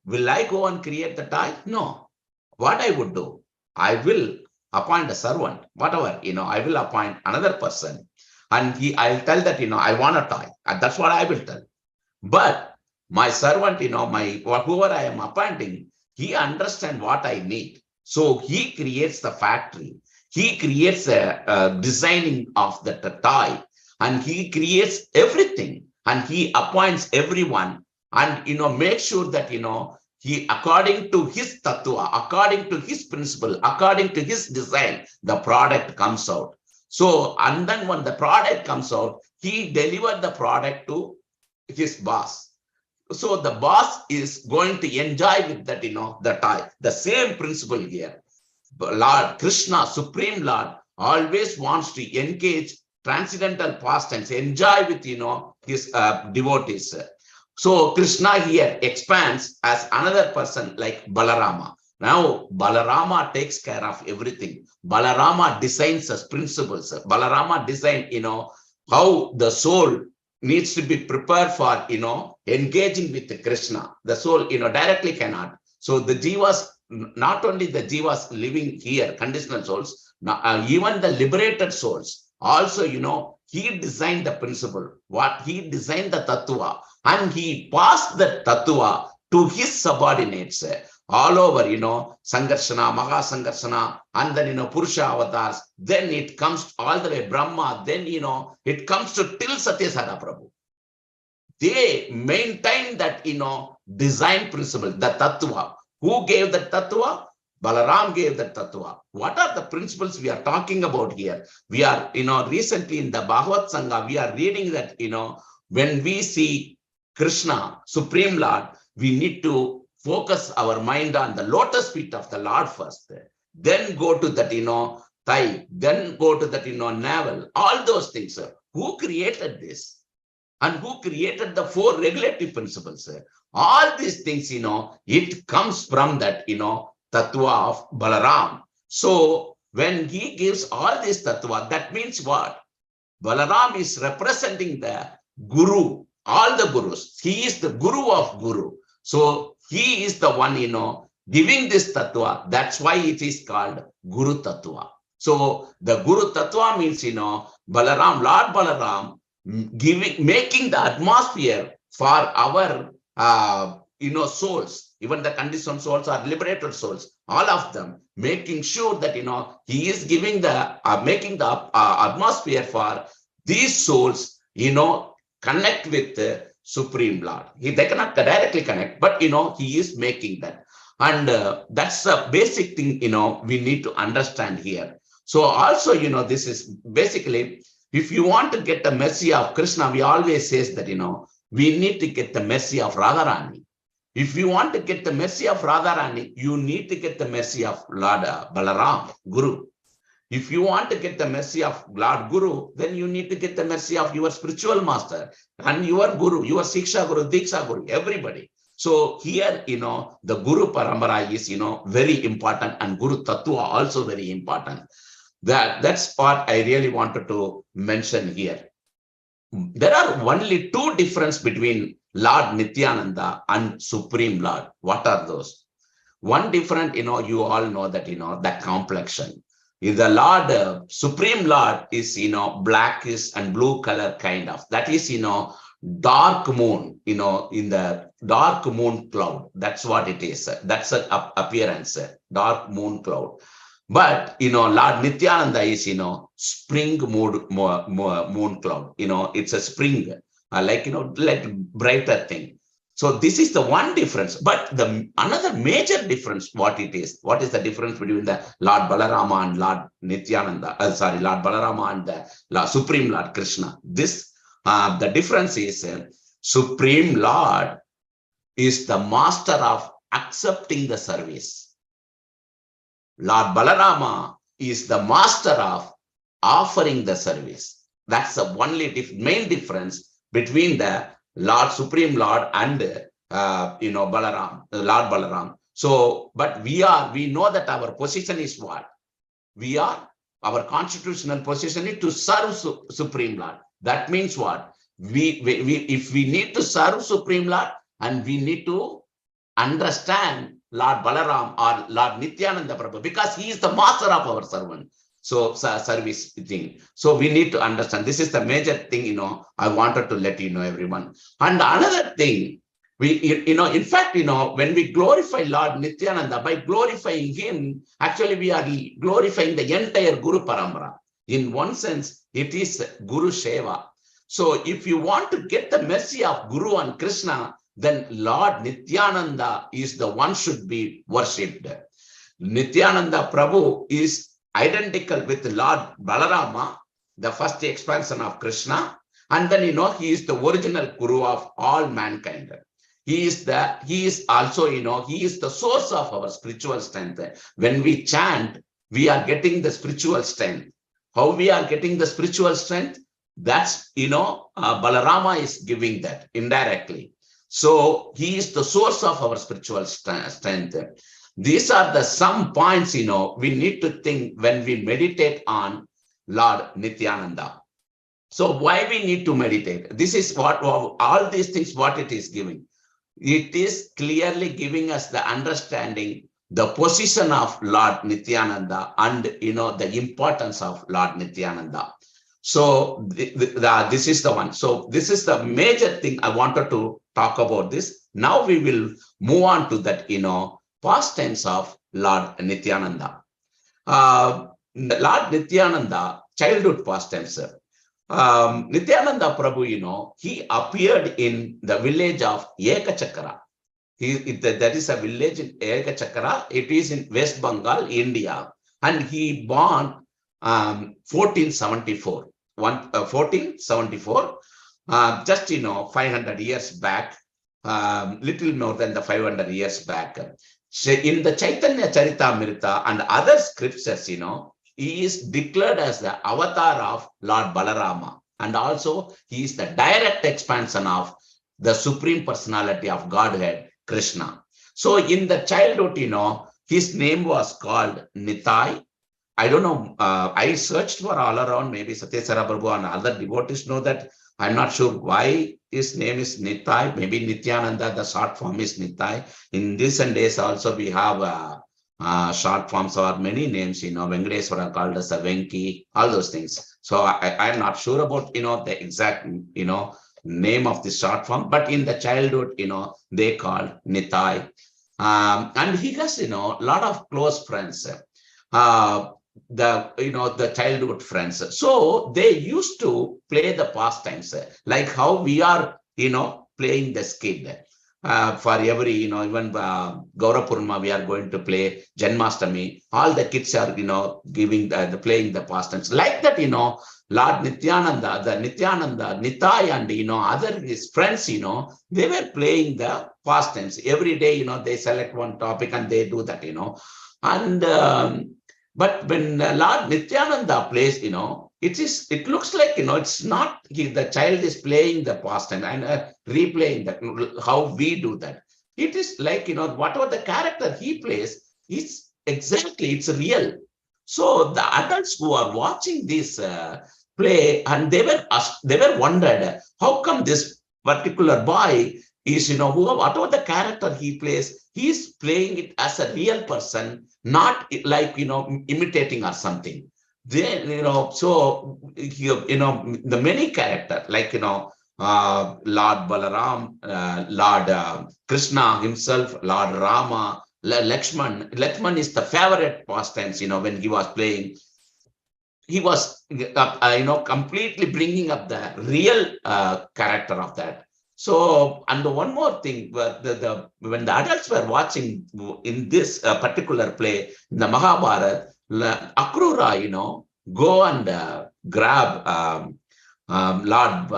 Will I go and create the toy? No. What I would do, I will appoint a servant, whatever, I will appoint another person, and I'll tell that, I want a toy. And that's what I will tell. But my servant, whoever I am appointing, he understands what I need. So he creates the factory. He creates a designing of the toy, and he creates everything, and he appoints everyone, and make sure that he, according to his tattva, according to his principle, according to his design, the product comes out. So, and then when the product comes out, he delivered the product to his boss. So the boss is going to enjoy with that, the toy. The same principle here. Lord Krishna, Supreme Lord, always wants to engage transcendental pastimes, enjoy with, his devotees. So Krishna here expands as another person like Balarama. Now Balarama takes care of everything. Balarama designs as principles. Balarama design, how the soul needs to be prepared for, engaging with Krishna. The soul, directly cannot. So the jivas, not only the jivas living here, conditional souls, even the liberated souls, also, he designed the principle, what he designed the tattva, and he passed the tattva to his subordinates all over, Sangarshana, Maha Sangarshana, and then, Purusha avatars. Then it comes all the way Brahma. Then, it comes to till Satyasara Prabhu. They maintain that, design principle, the tattva. Who gave the tattva? Balaram gave the tattva. What are the principles we are talking about here? We are, recently in the Bhagavad Sangha, we are reading that, when we see Krishna, Supreme Lord, we need to focus our mind on the lotus feet of the Lord first. Then go to that, thigh. Then go to that, navel. All those things. Who created this? And who created the 4 regulative principles? All these things, it comes from that, tattva of Balaram. So when he gives all this tattva, that means what? Balaram is representing the Guru, all the Gurus. He is the Guru of Guru. So he is the one, giving this tattva. That's why it is called Guru Tattva. So the Guru Tattva means, Balaram, Lord Balaram, making the atmosphere for our, souls, even the conditioned souls or liberated souls, all of them, making sure that, he is giving the, making the atmosphere for these souls, connect with the Supreme Lord. They cannot directly connect, but, he is making that. And that's a basic thing, we need to understand here. So also, this is basically, if you want to get the mercy of Krishna, we always say that, we need to get the mercy of Radharani. If you want to get the mercy of Radharani, you need to get the mercy of Lord Balaram, Guru. If you want to get the mercy of Lord Guru, then you need to get the mercy of your spiritual master and your Guru, your Siksha Guru, Diksha Guru, everybody. So here, the Guru Parampara is, very important, and Guru Tattva also very important. That's what I really wanted to mention here. There are only 2 differences between Lord Nityananda and Supreme Lord. What are those? One different, you all know that, that complexion. The Lord, Supreme Lord is, blackish and blue color kind of. That is, dark moon, in the dark moon cloud. That's what it is. That's an appearance, dark moon cloud. But, Lord Nityananda is, spring moon cloud. It's a spring, like brighter thing. So this is the one difference. But the another major difference, what it is, what is the difference between the Lord Balarama and Lord Nityananda? Lord Balarama and the Supreme Lord Krishna. This, the difference is Supreme Lord is the master of accepting the service. Lord Balarama is the master of offering the service. That's the only main difference between the Lord, Supreme Lord, and Balaram, Lord Balaram. So, but we know that our position is what? Our constitutional position is to serve Supreme Lord. That means what? If we need to serve Supreme Lord, and we need to understand Lord Balaram or Lord Nityananda Prabhu, because he is the master of our servant. So service thing. So we need to understand. This is the major thing, I wanted to let everyone. And another thing, in fact, when we glorify Lord Nityananda, by glorifying him, actually we are glorifying the entire Guru Parampara. In one sense, it is Guru Seva. So if you want to get the mercy of Guru and Krishna, then Lord Nityananda is the one should be worshipped. Nityananda Prabhu is identical with Lord Balarama, the first expansion of Krishna, and then he is the original Guru of all mankind. He is also, he is the source of our spiritual strength. When we chant, we are getting the spiritual strength. How we are getting the spiritual strength? That's, Balarama is giving that indirectly. So he is the source of our spiritual strength. These are some points, we need to think when we meditate on Lord Nityananda. So why we need to meditate? This is what all these things, what it is giving. It is clearly giving us the understanding, the position of Lord Nityananda, and the importance of Lord Nityananda. So this is the one. So this is the major thing I wanted to talk about this. Now we will move on to that, past tense of Lord Nityananda. Lord Nityananda, childhood past tense. Nityananda Prabhu, he appeared in the village of Ekachakra. That is a village in Ekachakra. It is in West Bengal, India. And he born 1474. 1474, just 500 years back, little more than the 500 years back. So in the Chaitanya Charitamrita and other scriptures, he is declared as the avatar of Lord Balarama, and also he is the direct expansion of the Supreme Personality of Godhead, Krishna. So in the childhood, his name was called Nitai. I don't know, I searched for all around, maybe Satyasara Prabhu and other devotees know that. I'm not sure why his name is Nitai. Maybe Nityananda, the short form is Nitai. In recent days also we have short forms or many names, Venkateswara called as a Venki, all those things. So I'm not sure about, the exact, name of the short form, but in the childhood, they called Nitai. And he has, a lot of close friends. The childhood friends. So they used to play the pastimes, like how we are, playing the skid. For every, even Gaura Purnima, we are going to play Janmashtami. All the kids are, giving playing the pastimes. Like that, Lord Nityananda, Nitai, and, other his friends, they were playing the pastimes. Every day, they select one topic and they do that, And but when Lord Nityananda plays, it looks like, it's not the child is playing the pastime and replaying that, how we do that. It is like, whatever the character he plays, it's real. So the adults who are watching this play, and they were wondered, how come this particular boy is, whatever the character he plays, he's playing it as a real person, not like, imitating or something. Then, so, the many characters, like, Lord Balaram, Lord Krishna himself, Lord Rama, Lakshman. Lakshman is the favorite pastimes, when he was playing. He was, completely bringing up the real character of that. So, and one more thing, when the adults were watching in this particular play, in the Mahabharata, Akrura, go and grab Lord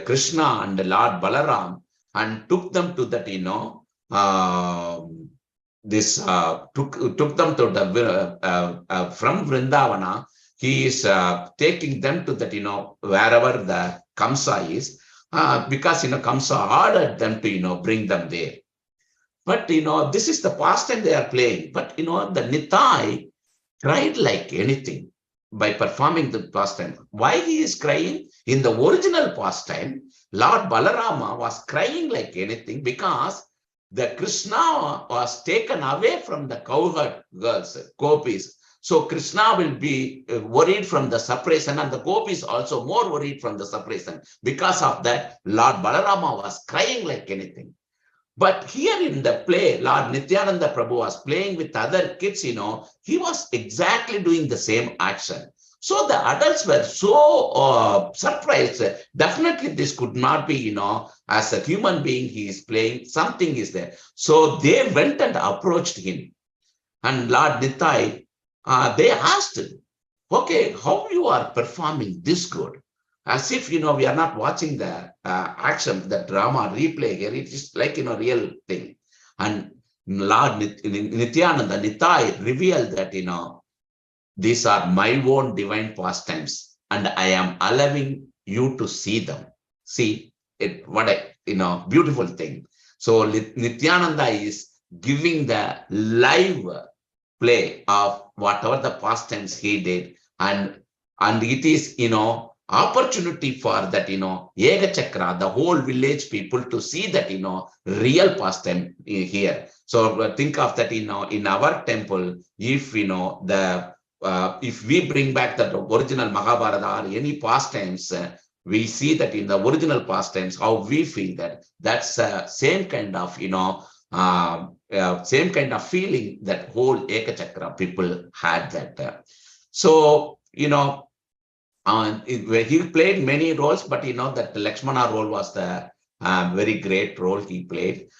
Krishna and Lord Balaram and took them to that, took them to the from Vrindavana. He is taking them to that, wherever the Kamsa is, because, Kamsa ordered them to, bring them there. But, this is the pastime they are playing. But, the Nitai cried like anything by performing the pastime. Why he is crying? In the original pastime, Lord Balarama was crying like anything because the Krishna was taken away from the cowherd girls, gopis. So Krishna will be worried from the separation, and the gopis also more worried from the separation. Because of that, Lord Balarama was crying like anything. But here in the play, Lord Nityananda Prabhu was playing with other kids, he was exactly doing the same action. So the adults were so surprised. Definitely this could not be, as a human being, he is playing, something is there. So they went and approached him. And Lord Nitai, they asked, okay, how you are performing this good? As if, we are not watching the action, the drama replay here. It is like, real thing. And Lord Nityananda, Nitai revealed that, these are my own divine pastimes, and I am allowing you to see them. See it, what a beautiful thing. So Nityananda is giving the live play of whatever the pastimes he did, and it is opportunity for that Ega Chakra, the whole village people, to see that real pastime here. So think of that in our temple. If if we bring back the original Mahabharata or any pastimes, we see that in the original pastimes how we feel that's same kind of same kind of feeling that whole Ekachakra people had that. So he played many roles, but that Lakshmana role was the very great role he played.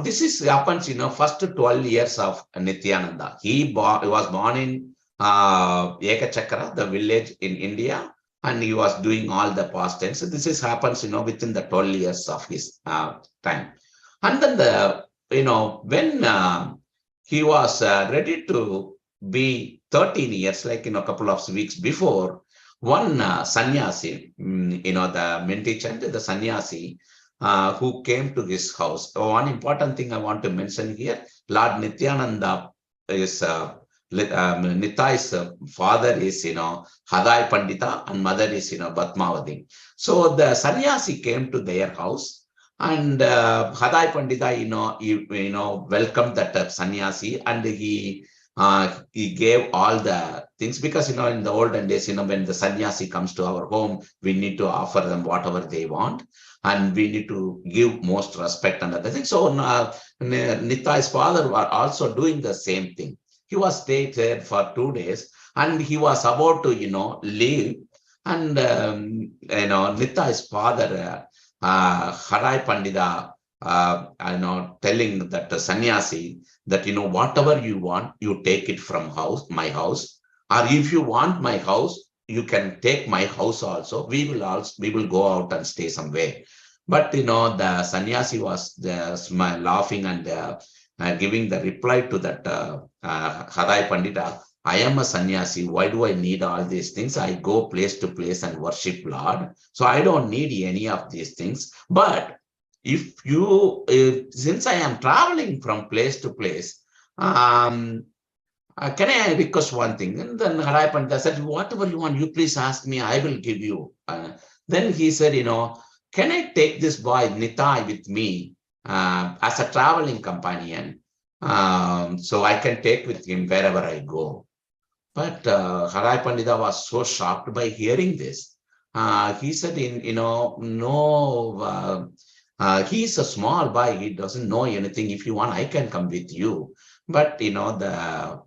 This happens first 12 years of Nityananda. He was born in Ekachakra, the village in India, and he was doing all the pastimes. So this happens within the 12 years of his time. And then when he was ready to be 13 years, like a couple of weeks before, one sannyasi, the menticant, the sannyasi, who came to his house. So one important thing I want to mention here, Lord Nityananda is Nitai's father is Hadai Pandita, and mother is Batmavati. So the sannyasi came to their house, and Hadai Pandita welcomed that sannyasi, and he gave all the things, because in the olden days, when the sannyasi comes to our home, we need to offer them whatever they want, and we need to give most respect and other things. So Nitai's father was also doing the same thing. He was stayed there for 2 days, and he was about to leave, and Nitai's father, Harai Pandita, telling that sannyasi that whatever you want, you take it from my house, or if you want my house, you can take my house also. We will go out and stay somewhere. But the sannyasi was laughing and giving the reply to that Harai Pandita, I am a sannyasi. Why do I need all these things? I go place to place and worship Lord. So I don't need any of these things. But if you, since I am traveling from place to place, can I request one thing? And then Harai Pandita said, whatever you want, you please ask me, I will give you. Then he said, can I take this boy Nitai with me as a traveling companion? So I can take with him wherever I go. But Harai Pandita was so shocked by hearing this. He said, no, he's a small boy. He doesn't know anything. If you want, I can come with you. But, the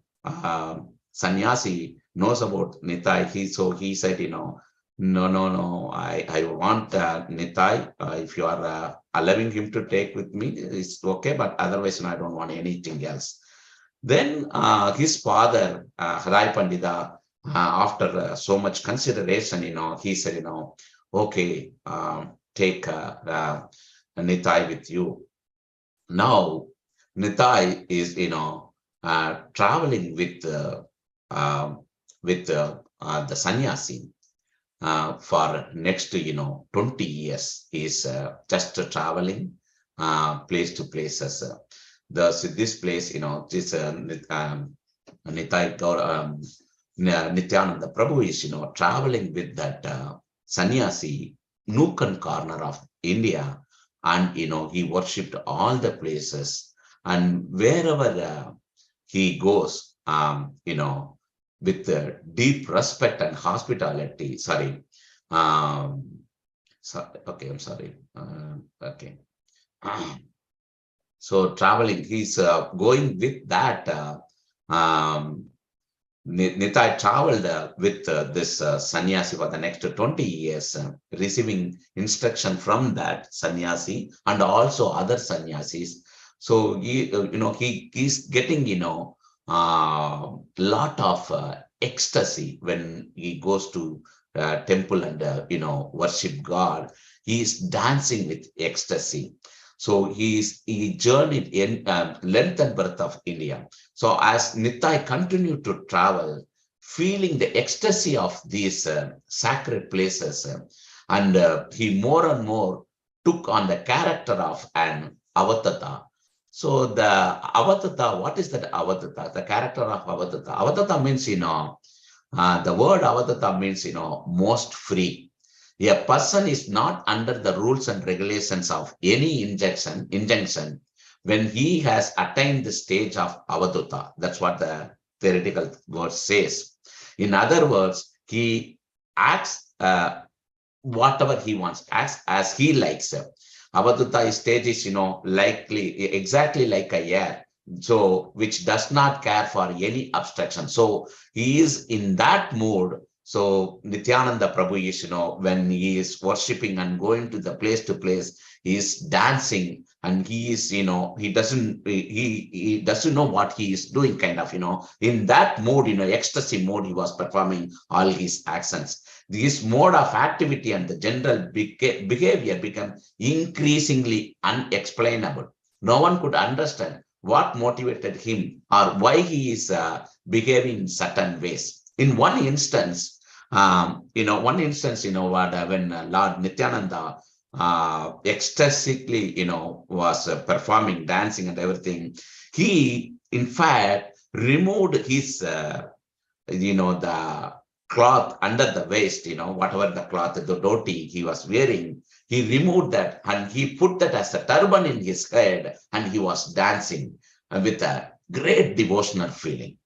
sannyasi knows about Nitai. So he said, no, I want Nitai. If you are allowing him to take with me, it's okay. But otherwise, I don't want anything else. Then his father, Harai Pandita, after so much consideration, he said, okay, take Nitai with you. Now, Nitai is, traveling with the sannyasi for next, 20 years. Is just traveling place to places. This place, this Nitai Nityananda Prabhu is, traveling with that sannyasi, nook and corner of India, and he worshipped all the places, and wherever he goes, with deep respect and hospitality. Sorry, okay, I'm sorry. Okay. So traveling, he's going with that. Nitai traveled with this sannyasi for the next 20 years, receiving instruction from that sannyasi and also other sannyasis. So he's getting lot of ecstasy when he goes to temple and worship God. He is dancing with ecstasy. So he journeyed in length and breadth of India. So as Nitai continued to travel, feeling the ecstasy of these sacred places, and he more and more took on the character of an avatata. So the avatata, what is that avatata? The character of avatata. Avatata means, the word avatata means, most free. A person is not under the rules and regulations of any injunction when he has attained the stage of avadhuta. That's what the theoretical word says. In other words, he acts whatever he wants, acts as he likes. Avadhuta stage is, exactly like a air, so which does not care for any obstruction. So he is in that mood. So Nityananda Prabhu is, when he is worshipping and going to the place to place, he is dancing, and he is, he doesn't know what he is doing, kind of, in that mode, ecstasy mode, he was performing all his actions. This mode of activity and the general behavior become increasingly unexplainable. No one could understand what motivated him or why he is behaving in certain ways. In one instance, when Lord Nityananda ecstatically, was performing, dancing and everything, he, in fact, removed his, the cloth under the waist, whatever the cloth, the dhoti he was wearing, he removed that and he put that as a turban in his head, and he was dancing with a great devotional feeling.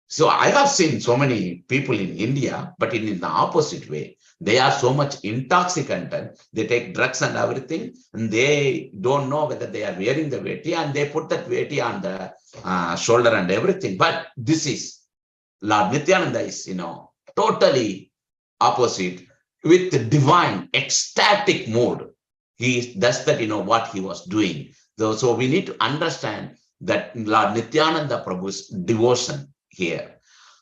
So I have seen so many people in India, but in the opposite way. They are so much intoxicant, and they take drugs and everything, and they don't know whether they are wearing the veti, and they put that veti on the shoulder and everything. But this is Lord Nityananda is, totally opposite, with the divine, ecstatic mood. He does that, what he was doing. So we need to understand that Lord Nityananda Prabhu's devotion here.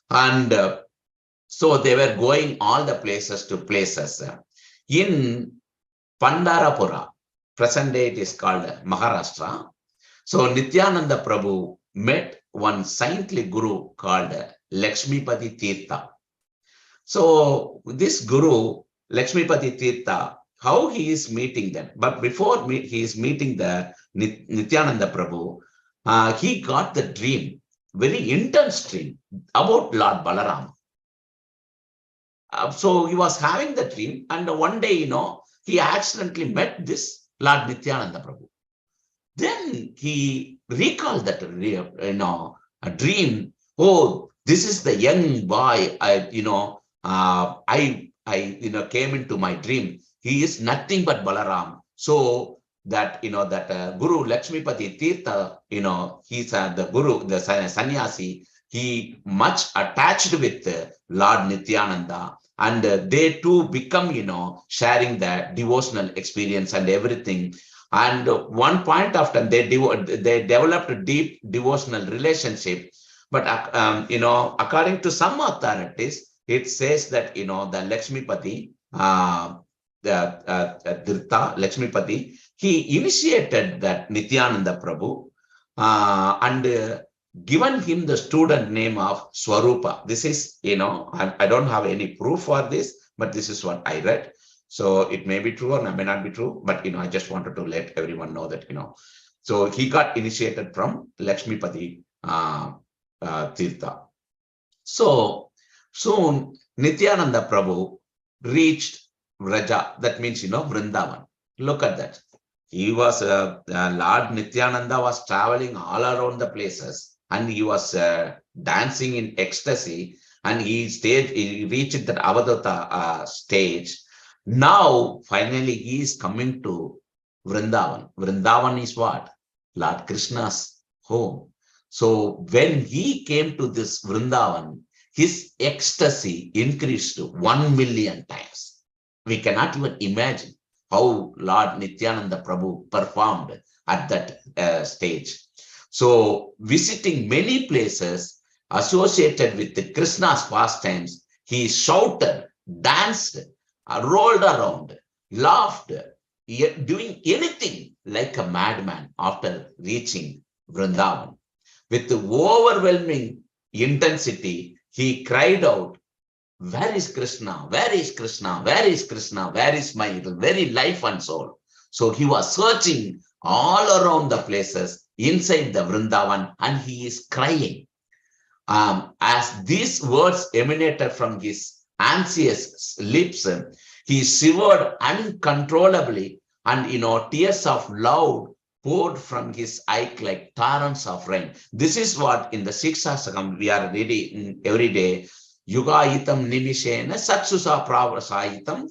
And so they were going all the places to places. In Pandarapura, present day it is called Maharashtra. So Nityananda Prabhu met one saintly guru called Lakshmipati Tirtha. So this guru, Lakshmipati Tirtha, how he is meeting them? But before he is meeting the Nityananda Prabhu, he got the dream, very intense dream about Lord Balaram. So he was having the dream, and one day, he accidentally met this Lord Nityananda Prabhu. Then he recalled that, a dream. Oh, this is the young boy. I came into my dream. He is nothing but Balaram. So that, Guru Lakshmipati Tirtha, he's the Guru, the sannyasi. He much attached with Lord Nityananda, and they too become, sharing the devotional experience and everything. And one point of time, they developed a deep devotional relationship. But, according to some authorities, it says that, the Lakshmipati, the Tirtha, Lakshmipati, he initiated that Nityananda Prabhu and given him the student name of Swarupa. This is, I don't have any proof for this, but this is what I read. So it may be true or it may not be true, but, I just wanted to let everyone know that, so he got initiated from Lakshmipati Tirtha. So soon Nityananda Prabhu reached Vraja, that means, Vrindavan. Look at that. He was, Lord Nityananda was traveling all around the places and he was dancing in ecstasy, and he reached that Avadhuta stage. Now, finally, he is coming to Vrindavan. Vrindavan is what? Lord Krishna's home. So when he came to this Vrindavan, his ecstasy increased to 1 million times. We cannot even imagine how Lord Nityananda Prabhu performed at that stage. So visiting many places associated with the Krishna's pastimes, he shouted, danced, rolled around, laughed, doing anything like a madman after reaching Vrindavan. With overwhelming intensity, he cried out, "Where is Krishna? Where is Krishna? Where is Krishna? Where is my very life and soul?" So he was searching all around the places inside the Vrindavan, and he is crying. As these words emanated from his anxious lips, he shivered uncontrollably, and tears of love poured from his eyes like torrents of rain. This is what in the Shikshastakam we are reading every day. Yugayitam nimishena satsusa pravasayitam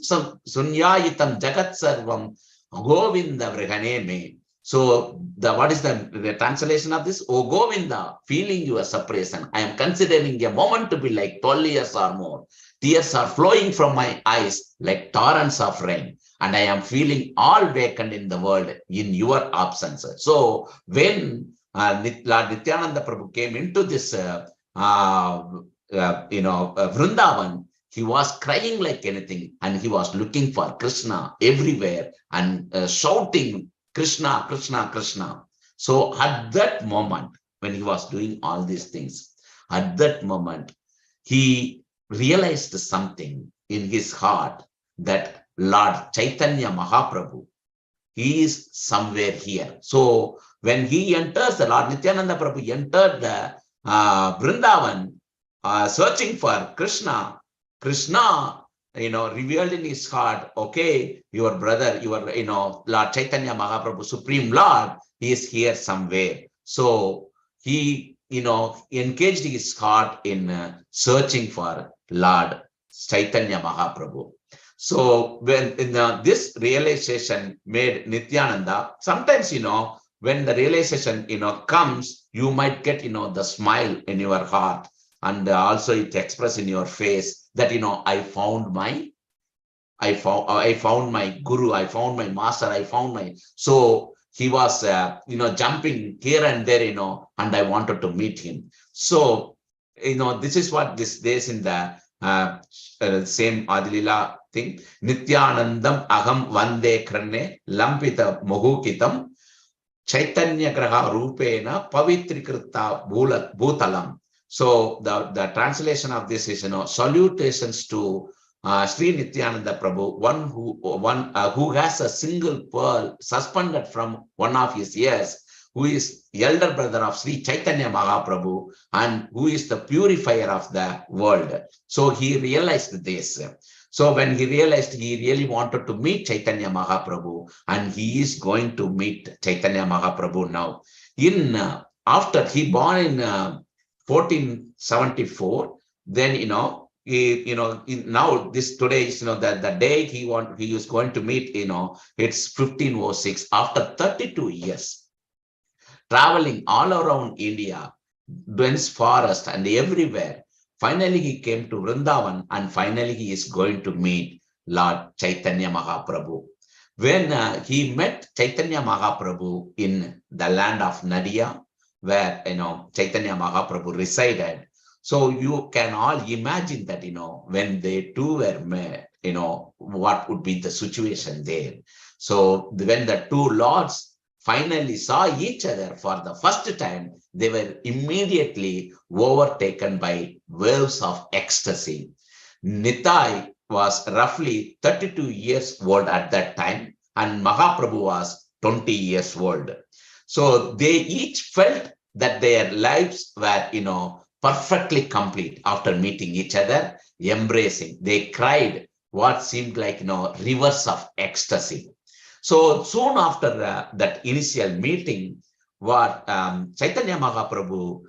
sunyayitam jagat sarvam govinda vriganeme. So what is the translation of this? Oh Govinda, feeling your separation, I am considering a moment to be like 12 years or more. Tears are flowing from my eyes like torrents of rain, and I am feeling all vacant in the world in your absence. So when Lord Nityananda Prabhu came into this Vrindavan, he was crying like anything, and he was looking for Krishna everywhere and shouting, "Krishna, Krishna, Krishna." So at that moment, when he was doing all these things, at that moment, he realized something in his heart, that Lord Chaitanya Mahaprabhu, he is somewhere here. So when he enters, the Lord Nityananda Prabhu entered the Vrindavan, searching for Krishna. Krishna, revealed in his heart, okay, your brother, Lord Chaitanya Mahaprabhu, Supreme Lord, he is here somewhere. So he, engaged his heart in searching for Lord Chaitanya Mahaprabhu. So when this realization made Nityananda, sometimes, when the realization, comes, you might get, the smile in your heart, and also it express in your face that, I found my guru, I found my master, so he was, jumping here and there, and I wanted to meet him. So, this is what this is in the same Adilila thing. Nityanandam aham vande krane lampita mohukitam Chaitanya graha rupena pavitrikrita bhutalam. So the translation of this is, salutations to Sri Nityananda Prabhu, one who has a single pearl suspended from one of his ears, who is elder brother of Sri Chaitanya Mahaprabhu, and who is the purifier of the world. So he realized this. So when he realized, he really wanted to meet Chaitanya Mahaprabhu, and he is going to meet Chaitanya Mahaprabhu now. After he born in 1474, then now this today is the day he is going to meet, it's 1506. After 32 years traveling all around India, dense forest and everywhere, finally he came to Vrindavan, and finally he is going to meet Lord Chaitanya Mahaprabhu. When he met Chaitanya Mahaprabhu in the land of Nadia, where Chaitanya Mahaprabhu resided, so you can all imagine that when they two were met, what would be the situation there. So when the two lords finally saw each other for the first time, they were immediately overtaken by waves of ecstasy. Nitai was roughly 32 years old at that time, and Mahaprabhu was 20 years old. So they each felt that their lives were, perfectly complete after meeting each other, embracing. They cried what seemed like, rivers of ecstasy. So soon after that initial meeting, what Chaitanya Mahaprabhu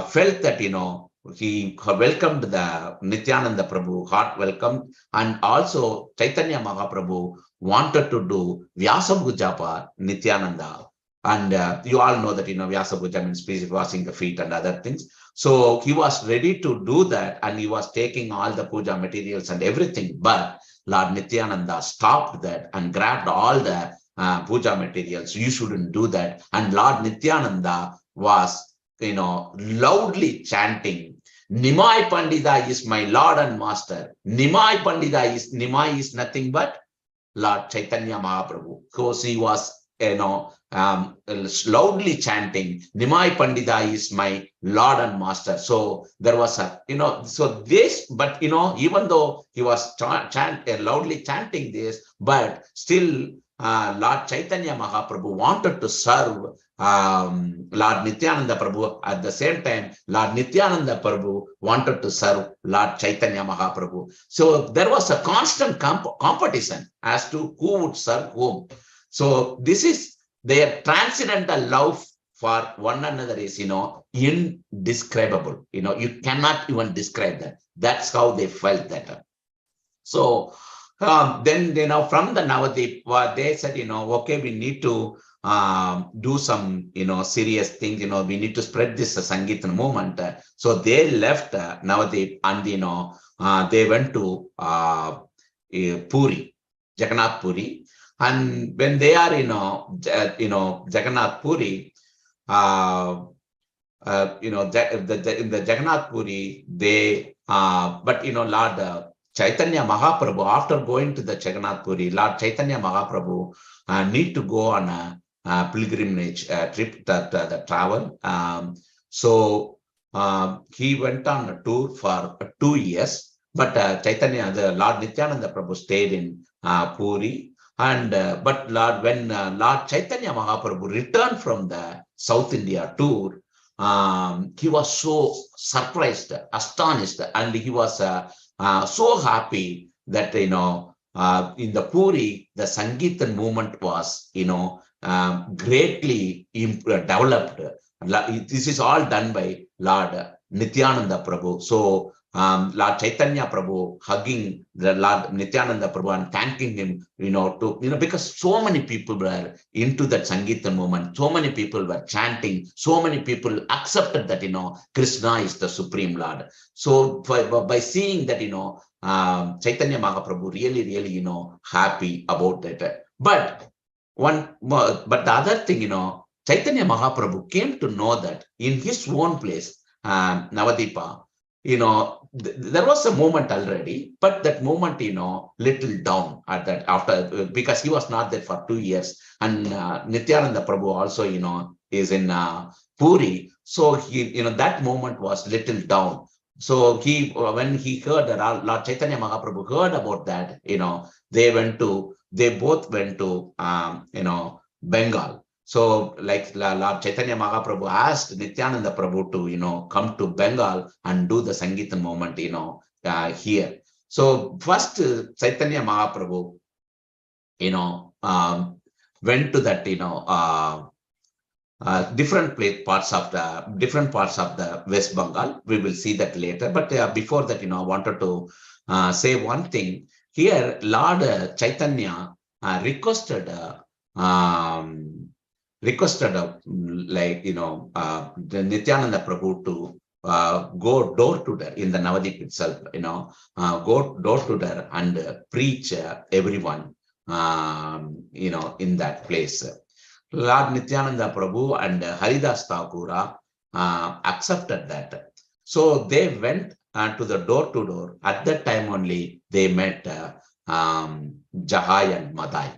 felt that, he welcomed the Nityananda Prabhu, heart welcome, and also Chaitanya Mahaprabhu wanted to do Vyasabhujapa Nityananda. And you all know that, Vyasabhuja means washing the feet and other things. So he was ready to do that, and he was taking all the puja materials and everything. But Lord Nityananda stopped that and grabbed all the puja materials. You shouldn't do that. And Lord Nityananda was, loudly chanting, Nimai Pandita is my Lord and Master. Nimai is nothing but Lord Chaitanya Mahaprabhu. Because he was, loudly chanting, Nimai Pandita is my Lord and Master. So there was a, so this, but, even though he was loudly chanting this, but still Lord Chaitanya Mahaprabhu wanted to serve Lord Nityananda Prabhu. At the same time, Lord Nityananda Prabhu wanted to serve Lord Chaitanya Mahaprabhu. So there was a constant competition as to who would serve whom. So this is their transcendental love for one another is, indescribable. You cannot even describe that. That's how they felt that. So then, from the Navadip, they said, okay, we need to do some, serious things. We need to spread this Sangeetan movement. So they left Navadip, and, they went to Puri, Jagannath Puri. And when they are, Jagannath Puri, in the Jagannath Puri, they, but, Lord Chaitanya Mahaprabhu, after going to the Jagannath Puri, Lord Chaitanya Mahaprabhu need to go on a pilgrimage trip, the travel. So he went on a tour for 2 years, but the Lord Nityananda Prabhu stayed in Puri. And but when Lord Chaitanya Mahaprabhu returned from the South India tour, he was so surprised, astonished, and he was so happy that, in the Puri, the Sangeetan movement was, greatly developed. This is all done by Lord Nityananda Prabhu. So Lord Chaitanya Prabhu hugging the Lord Nityananda Prabhu and thanking him, because so many people were into that Sangeetan movement, so many people were chanting, so many people accepted that, Krishna is the Supreme Lord. So by seeing that, Chaitanya Mahaprabhu really, happy about that. But the other thing, Chaitanya Mahaprabhu came to know that in his own place, Navadipa, there was a moment already, but that moment, little down at that after, because he was not there for 2 years. And Nityananda Prabhu also, is in Puri. So he, that moment was little down. So when he heard that Lord Chaitanya Mahaprabhu heard about that, they both went to, Bengal. So like Lord Chaitanya Mahaprabhu asked Nityananda Prabhu to, come to Bengal and do the Sangeetan movement, here. So first Chaitanya Mahaprabhu, went to that, different parts of the West Bengal. We will see that later. But before that, I wanted to say one thing. Here, Lord Chaitanya requested the Nityananda Prabhu to go door to door in the Navadip itself, go door to door and preach everyone, in that place. Lord Nityananda Prabhu and Haridas Thakura accepted that. So they went to the door to door. At that time only, they met Jahai and Madai.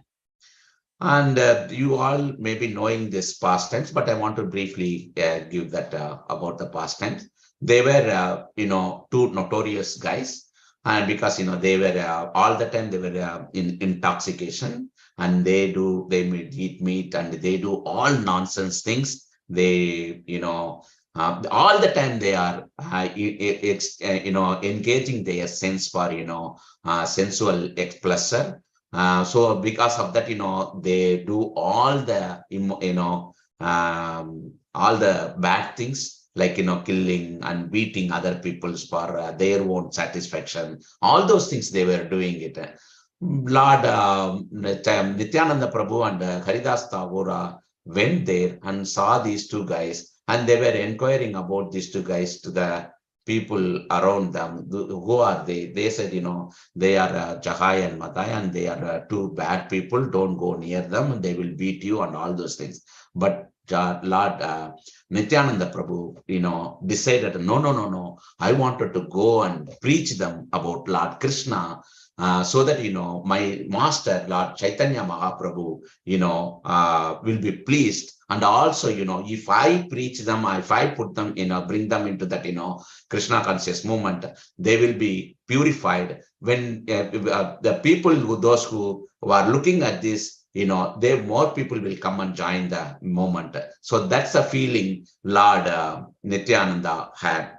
And you all may be knowing this past tense, but I want to briefly give that about the past tense. They were, two notorious guys. And because, they were all the time, they were in intoxication, and they eat meat, and they do all nonsense things. They, all the time they are, engaging their sense for, sensual pleasure. So because of that, they do all the, all the bad things, like, killing and beating other people's for their own satisfaction. All those things they were doing it. Lord Nityananda Prabhu and Haridas Tagore went there and saw these two guys, and they were inquiring about these two guys to the people around them. Who are they? They said, they are Jahai and Madai, and they are two bad people. Don't go near them, and they will beat you and all those things. But Lord Nityananda Prabhu, decided, no. I wanted to go and preach them about Lord Krishna, so that, my master, Lord Chaitanya Mahaprabhu, will be pleased. And also, if I preach them, if I put them, bring them into that, Krishna conscious movement, they will be purified. When the people, those who are looking at this, more people will come and join the movement. So that's the feeling Lord Nityananda had.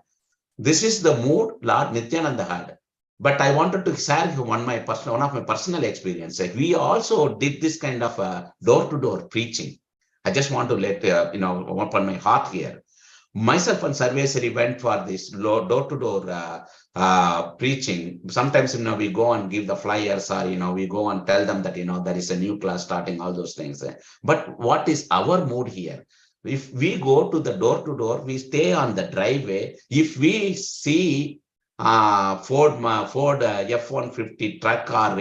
This is the mood Lord Nityananda had. But I wanted to share one of my personal experiences. We also did this kind of door-to-door preaching. I just want to let open my heart here. Myself and Sarvesari went for this door-to-door preaching. Sometimes, we go and give the flyers, or, we go and tell them that, there is a new class starting, all those things. But what is our mood here? If we go to the door-to-door, we stay on the driveway. If we see Ford F-150 truck, or,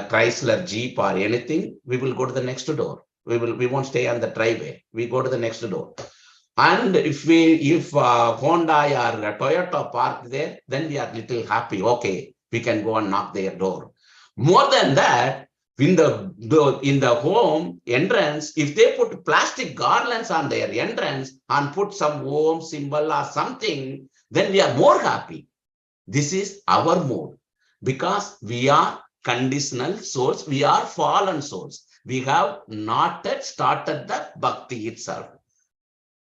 Chrysler Jeep or anything, we will go to the next door. We won't stay on the driveway. We go to the next door. And if Honda or Toyota park there, then we are little happy. Okay, we can go and knock their door. More than that, in the home entrance, if they put plastic garlands on their entrance and put some Om symbol or something, then we are more happy. This is our mood, because we are conditional souls. We are fallen souls. We have not yet started the bhakti itself.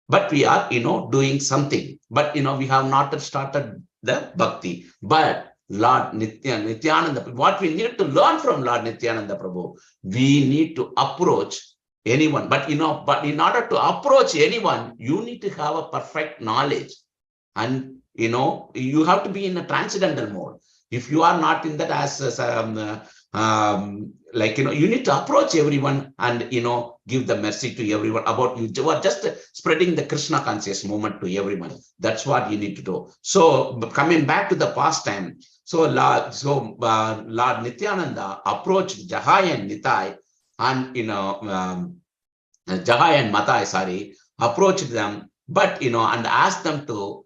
But we are, doing something. But, we have not started the bhakti. But Lord Nityananda, what we need to learn from Lord Nityananda Prabhu, we need to approach anyone. But, but in order to approach anyone, you need to have a perfect knowledge. And, you have to be in a transcendental mode. If you are not in that, you need to approach everyone and, give the mercy to everyone about you are just spreading the Krishna conscious movement to everyone. That's what you need to do. So coming back to the past time, so Lord Nityananda approached Jahai and Nitai, and, Jahai and Matai, approached them, but, and asked them to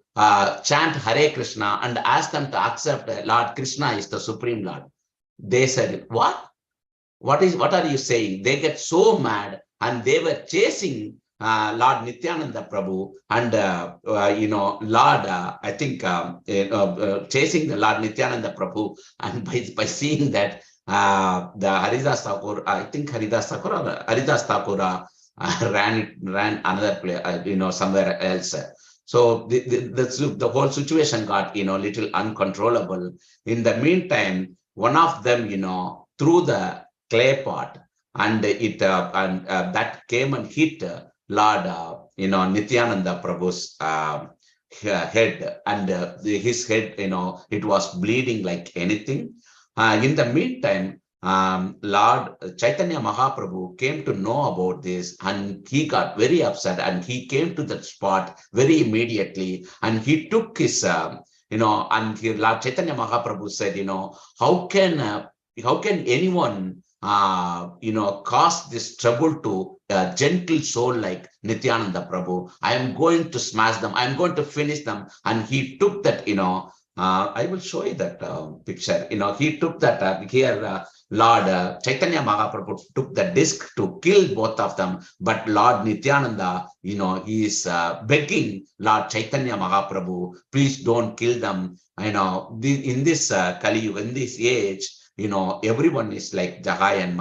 chant Hare Krishna, and asked them to accept Lord Krishna is the Supreme Lord. They said, what are you saying? They get so mad, and they were chasing Lord Nityananda Prabhu, and Lord, chasing the Lord Nityananda Prabhu, and by seeing that the Haridas Thakur, Haridas Thakur ran another place, somewhere else. So the whole situation got, little uncontrollable. In the meantime, one of them, threw the clay pot, and that came and hit Lord, Nityananda Prabhu's head, and his head, it was bleeding like anything. In the meantime, Lord Chaitanya Mahaprabhu came to know about this, and he got very upset, and he came to the spot very immediately, and he took his, and Lord Chaitanya Mahaprabhu said, how can anyone, cause this trouble to a gentle soul like Nityananda Prabhu? I am going to smash them. I am going to finish them. And he took that, I will show you that picture. He took that here. Lord Chaitanya Mahaprabhu took the disc to kill both of them, but Lord Nityananda, he is begging Lord Chaitanya Mahaprabhu, please don't kill them. In this Kali Yuga, in this age, everyone is like Jahai and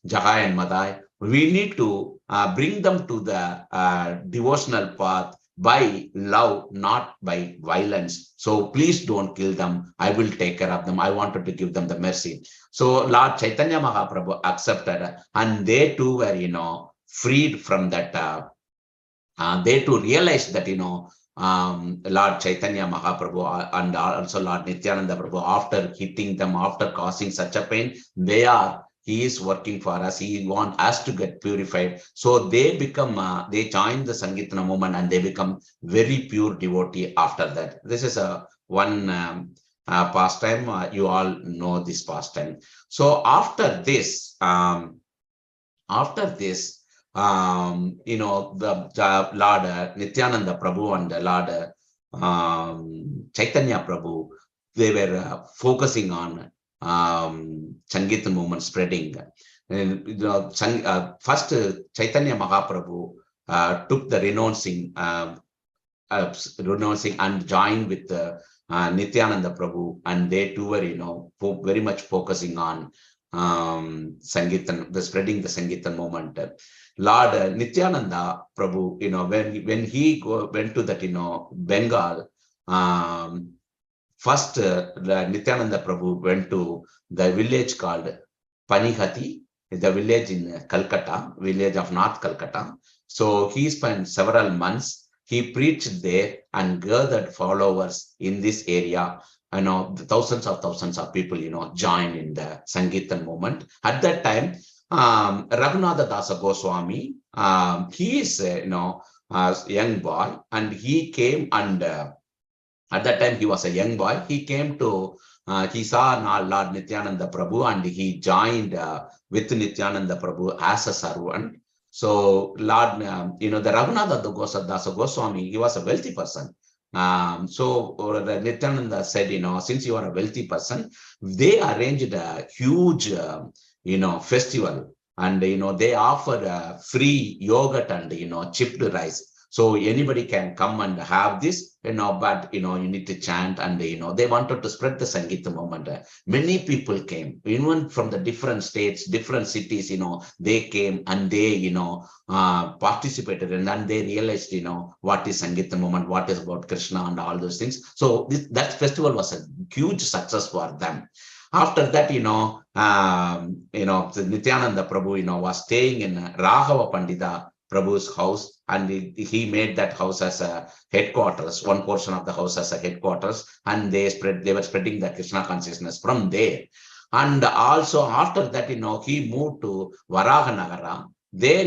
Jahai and Madai. We need to bring them to the devotional path by love, not by violence. So please don't kill them. I will take care of them. I wanted to give them the mercy. So Lord Chaitanya Mahaprabhu accepted, and they too were, freed from that. They too realized that, Lord Chaitanya Mahaprabhu and also Lord Nityananda Prabhu, after hitting them, after causing such a pain, he is working for us. He wants us to get purified. So they they join the Sankirtana movement and they become very pure devotee after that. This is one pastime. You all know this pastime. So after this, the Lord Nityananda Prabhu and the Lord Chaitanya Prabhu, they were focusing on Sankirtan movement spreading. And, first Chaitanya Mahaprabhu took the renouncing and joined with Nityananda Prabhu, and they too were, very much focusing on Sankirtan, the spreading the Sankirtan movement. Lord Nityananda Prabhu, when he went to that, Bengal, first Nityananda Prabhu went to the village called Panihati, the village in Calcutta, village of North Calcutta. So he spent several months. He preached there and gathered followers in this area. The thousands of people, joined in the Sankirtan movement. At that time, Raghunatha Dasa Goswami, he is, a young boy, and he came and at that time he was a young boy. He came to, he saw Lord Nityananda Prabhu and he joined with Nityananda Prabhu as a servant. So Lord, the Raghunatha Dasa Goswami, he was a wealthy person. So Nityananda said, since you are a wealthy person, they arranged a huge, festival, and they offered free yogurt and chipped rice. So anybody can come and have this, but you need to chant, and they wanted to spread the Sankirtan movement. Many people came, even from the different states, different cities. They came and they participated, and then they realized what is Sankirtan movement, what is about Krishna and all those things. So that festival was a huge success for them. After that, Nityananda Prabhu, was staying in Raghava Pandita Prabhu's house, and he made that house as a headquarters, one portion of the house as a headquarters, and they were spreading the Krishna consciousness from there. And also after that, he moved to Varahanagara. There,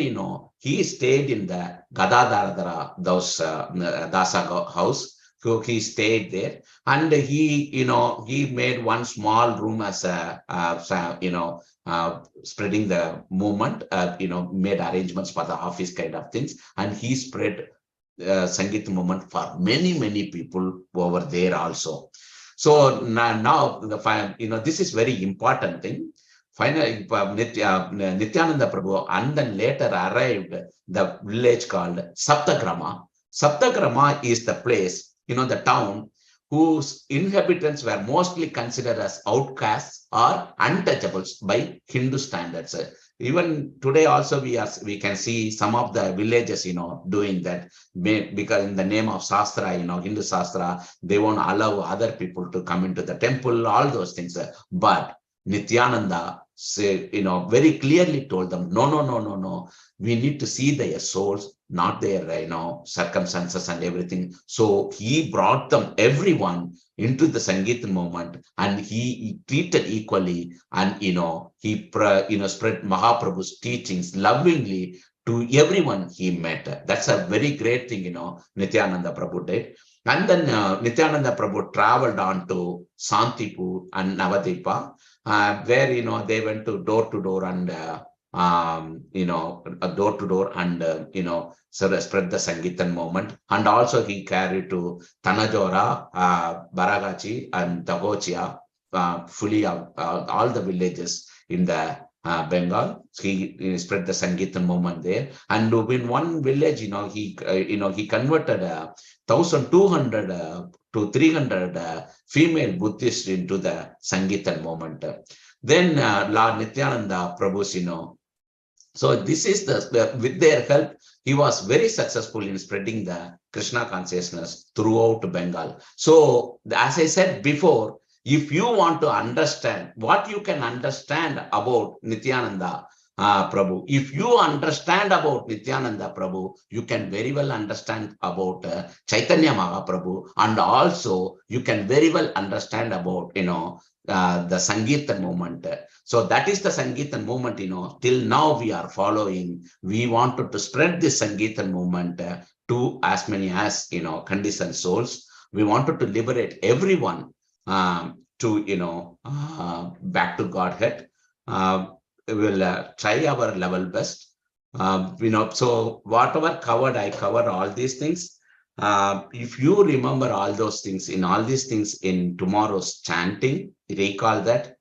he stayed in the Gadadharadhara Dasa house. So he stayed there, and he made one small room as a, spreading the movement, made arrangements for the office kind of things, and he spread Sangeet movement for many people over there also. So now this is very important thing. Finally, Nityananda Prabhu and then later arrived the village called Saptagrama. Saptagrama is the place, the town whose inhabitants were mostly considered as outcasts or untouchables by Hindu standards. Even today also we can see some of the villages, doing that, because in the name of Shastra, Hindu Shastra, they won't allow other people to come into the temple, all those things. But Nityananda said, very clearly told them, no. We need to see their souls, not their, circumstances and everything. So he brought them, everyone, into the Sankirtan movement, and he treated equally, and, he spread Mahaprabhu's teachings lovingly to everyone he met. That's a very great thing, Nityananda Prabhu did. And then Nityananda Prabhu traveled on to Santipur and Navadipa, where, they went to door to door and, spread the Sankirtan movement. And also he carried to Tanajora, Baragachi and Dagochia, fully all the villages in the Bengal. He spread the Sankirtan movement there, and in one village, he converted 1,200 to 300 female Buddhists into the Sankirtan movement. Then Lord Nityananda Prabhu's, so this is with their help, he was very successful in spreading the Krishna consciousness throughout Bengal. So as I said before, if you want to understand what you can understand about Nityananda Prabhu, if you understand about Nityananda Prabhu, you can very well understand about Chaitanya Mahaprabhu, and also you can very well understand about, the Sankirtan movement. So that is the Sankirtan movement, till now we are following. We wanted to spread this Sankirtan movement to as many as, conditioned souls. We wanted to liberate everyone to, back to Godhead. We will try our level best. So whatever covered, I covered all these things. If you remember all those things, in all these things in tomorrow's chanting, recall that,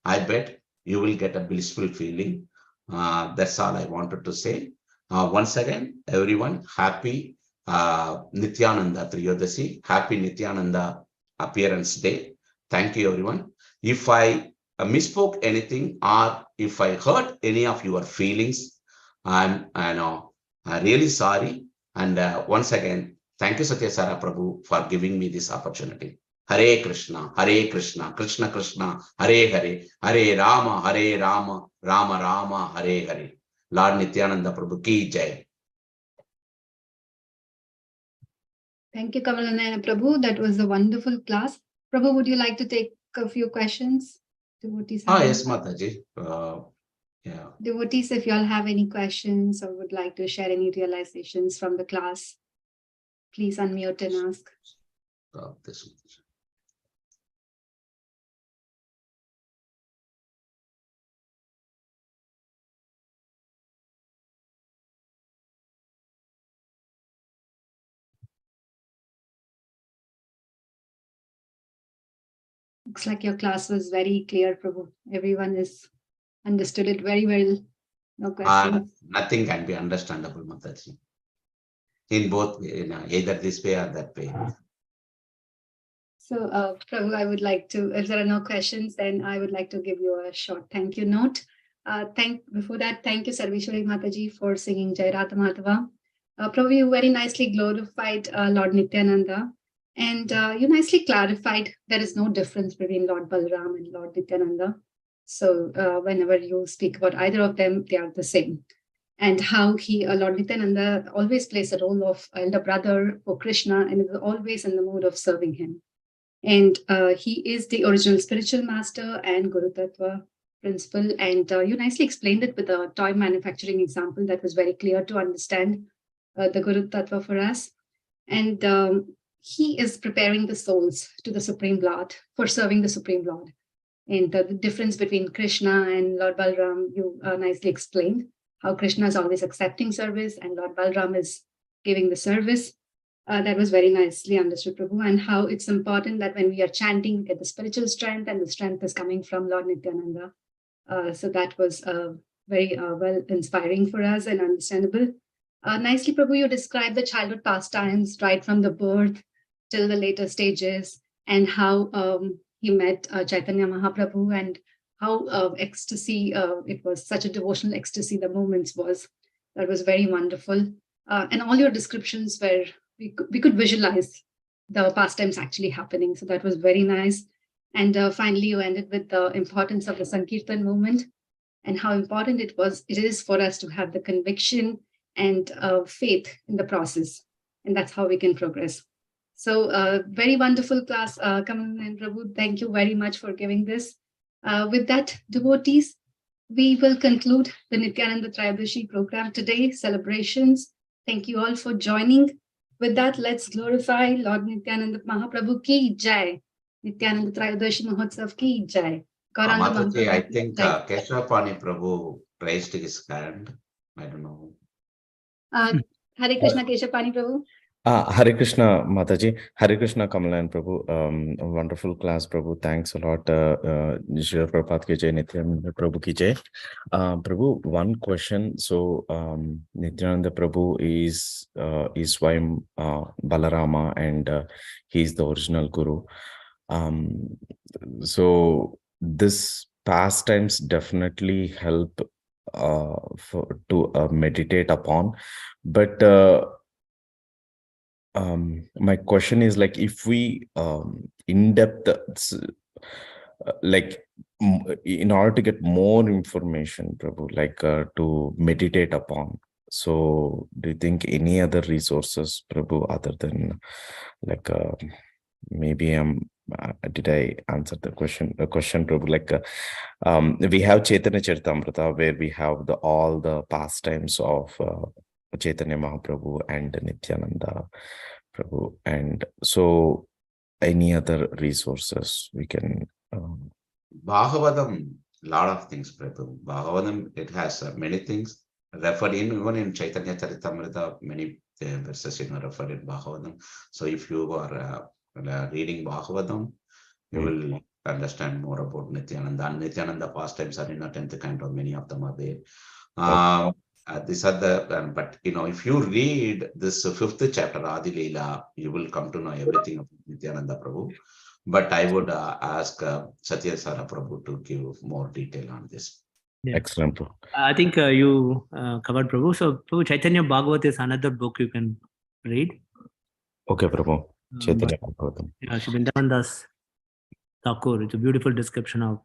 I bet you will get a blissful feeling. That's all I wanted to say. Once again, everyone, happy Nityananda Trayodashi, happy Nityananda Appearance Day. Thank you, everyone. If I misspoke anything, or if I hurt any of your feelings, I'm really sorry. And once again, thank you, Satyasara Prabhu, for giving me this opportunity. Hare Krishna, Krishna Krishna, Hare Hare, Hare Rama, Rama Rama, Hare Hare. Lord Nityananda Prabhu ki jai. Thank you, Kamala Naayana Prabhu. That was a wonderful class. Prabhu, would you like to take a few questions? Devotees, Yes, Mataji. Yeah. Devotees, if you all have any questions or would like to share any realizations from the class, please unmute and ask. Looks like your class was very clear, Prabhu. Everyone has understood it very well. No questions. Nothing can be understandable, Mataji. In both, either this way or that way. So, Prabhu, I would like to, if there are no questions, then I would like to give you a short thank you note. Before that, thank you, Sarveshwari Mataji, for singing Jai Radha Madhava. Prabhu, you very nicely glorified Lord Nityananda, and you nicely clarified there is no difference between Lord Balaram and Lord Nityananda. So whenever you speak about either of them, they are the same. And how Lord Nityananda always plays a role of elder brother for Krishna and is always in the mood of serving him. And he is the original spiritual master and Guru Tattva principle. And you nicely explained it with a toy manufacturing example that was very clear to understand the Guru Tattva for us. And he is preparing the souls to the Supreme Lord for serving the Supreme Lord. And the difference between Krishna and Lord Balaram, you nicely explained how Krishna is always accepting service and Lord Balaram is giving the service. That was very nicely understood, Prabhu, and how it's important that when we are chanting, we get the spiritual strength, and the strength is coming from Lord Nityananda. So that was very well inspiring for us and understandable. Nicely, Prabhu, you described the childhood pastimes right from the birth till the later stages, and how he met Chaitanya Mahaprabhu, and how ecstasy, it was such a devotional ecstasy the moments was. That was very wonderful. And all your descriptions were, we could visualize the pastimes actually happening. So that was very nice. And finally, you ended with the importance of the Sankirtan movement and how important it is for us to have the conviction and faith in the process. And that's how we can progress. So very wonderful class, Kamal and Prabhu. Thank you very much for giving this. With that, devotees, we will conclude the Nityananda Trayodashi program today, celebrations. Thank you all for joining. With that, let's glorify Lord Nityananda Mahaprabhu ki jai. Nityananda Trayodashi Mahotsav ki jai. Mataji, I think Keshapani Prabhu raised his hand. I don't know. Hare Krishna, Keshapani Prabhu. Hare Krishna, Mataji. Hare Krishna, Kamala Naayana Prabhu. A wonderful class, Prabhu. Thanks a lot. Shri Prabhupada ki jai, Nityananda Prabhu ki jai. Prabhu, one question. So, Nityananda Prabhu is Swayam Balarama, and he's the original guru. So this pastimes definitely help to meditate upon, but my question is, like, if we in depth like in order to get more information, Prabhu, like to meditate upon, so do you think any other resources, Prabhu, other than like maybe did I answer the question Prabhu? Like we have Chaitanya Charitamrita, where we have all the pastimes of Chaitanya Mahaprabhu and Nityananda Prabhu, and so any other resources we can Bhagavatam, lot of things, Prabhu. Bhagavatam, it has many things referred in, even in Chaitanya Charitamrita, many verses referred in Bhagavatam. So if you are reading Bhagavatam, you will understand more about Nityananda. And Nityananda pastimes are in the 10th canto, many of them are there. These are the, but if you read this 5th chapter, Adi Leela, you will come to know everything of Nityananda Prabhu. But I would ask Satya Sara Prabhu to give more detail on this. Yeah. Excellent, Prabhu. I think you covered, Prabhu. So, Prabhu, Chaitanya Bhagavat is another book you can read. Okay, Prabhu. Chaitanya Bhagavatam. Yeah, Vrindavandas Thakur. It's a beautiful description of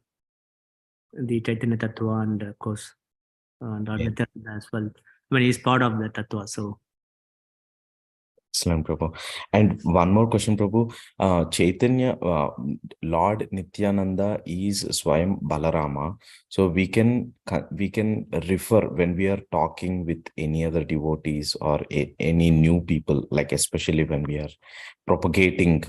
the Chaitanya Tattva, and of course, Nityananda as well. When he's part of the Tattva. So, excellent, Prabhu. And one more question, Prabhu. Chaitanya, Lord Nityananda is Swayam Balarama. So we can refer when we are talking with any other devotees or any new people, like especially when we are propagating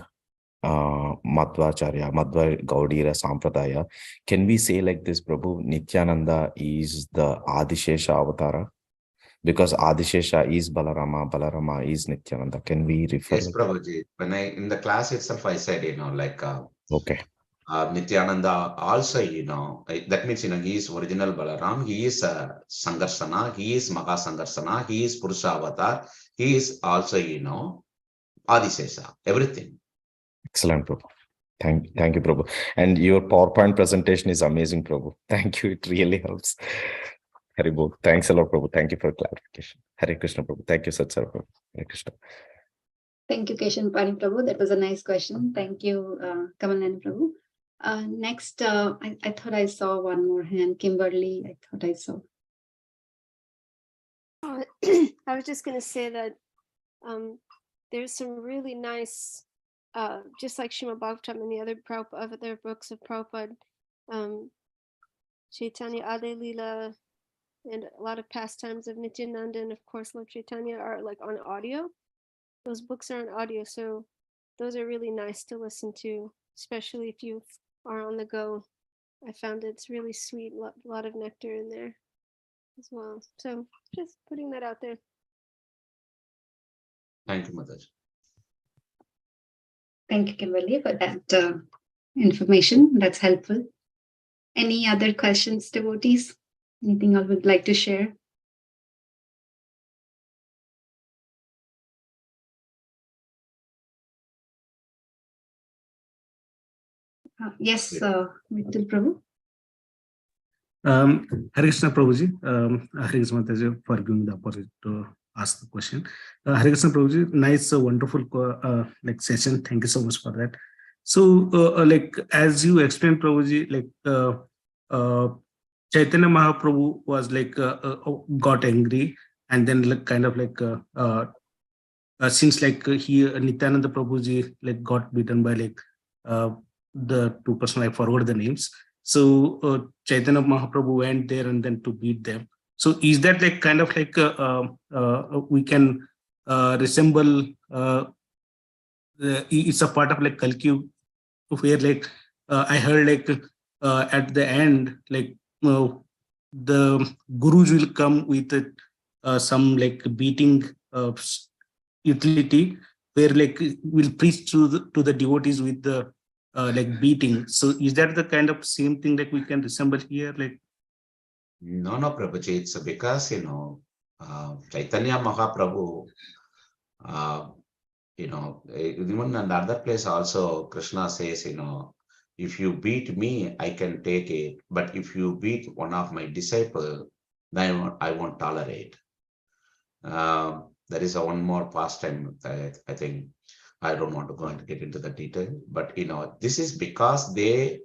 Madhvacharya, Madhva Gaudira Sampradaya. Can we say like this, Prabhu, Nityananda is the Adishesha Avatara? Because Adishesha is Balarama, Balarama is Nityananda. Can we refer? Yes, Prabhuji. When in the class itself, I said, okay. Nityananda also, that means, he is original Balaram, he is Sangarsana, he is Maha Sangarsana, he is Purusha Avatar, he is also, Adishesha, everything. Excellent, Prabhu. Thank you, Prabhu. And your PowerPoint presentation is amazing, Prabhu. Thank you. It really helps. Hari Bol. Thanks a lot, Prabhu. Thank you for clarification. Hare Krishna, Prabhu. Thank you, Satsara Prabhu. Hare Krishna. Thank you, Keshan Pani Prabhu. That was a nice question. Thank you, Kamala Naayana Prabhu. Next, I thought I saw one more hand. Kimberly, I thought I saw. I was just going to say that there's some really nice, just like Srimad Bhagavatam and the other books of Prabhupada, Chaitanya Adi Leela, and a lot of pastimes of Nityananda, and of course Lord Chaitanya are like on audio. Those books are on audio, so those are really nice to listen to, especially if you are on the go. I found it's really sweet, a lot of nectar in there as well. So just putting that out there. Thank you, Mother. Thank you, Kimberly, for that information. That's helpful. Any other questions, devotees? Anything I would like to share? Yes, Mittal Prabhu. Hare Krishna Prabhuji, Hare Krishna Mataji for giving the opportunity to ask the question. Hare Krishna Prabhuji, nice, wonderful session. Thank you so much for that. So, as you explained, Prabhuji, Chaitanya Mahaprabhu was got angry, and then since Nityananda Prabhuji got beaten by the two person, I forgot the names. So Chaitanya Mahaprabhu went there and then to beat them. So is that we can resemble? It's a part of Kalki, where I heard at the end the gurus will come with some beating utility where like we'll preach to the devotees with the like beating. So is that the kind of same thing that we can resemble here? Like No, Prabhuji, it's because, Chaitanya Mahaprabhu, even in another place also, Krishna says, if you beat me, I can take it. But if you beat one of my disciples, then I won't tolerate. There is one more pastime that I think I don't want to go and get into the detail, but this is because they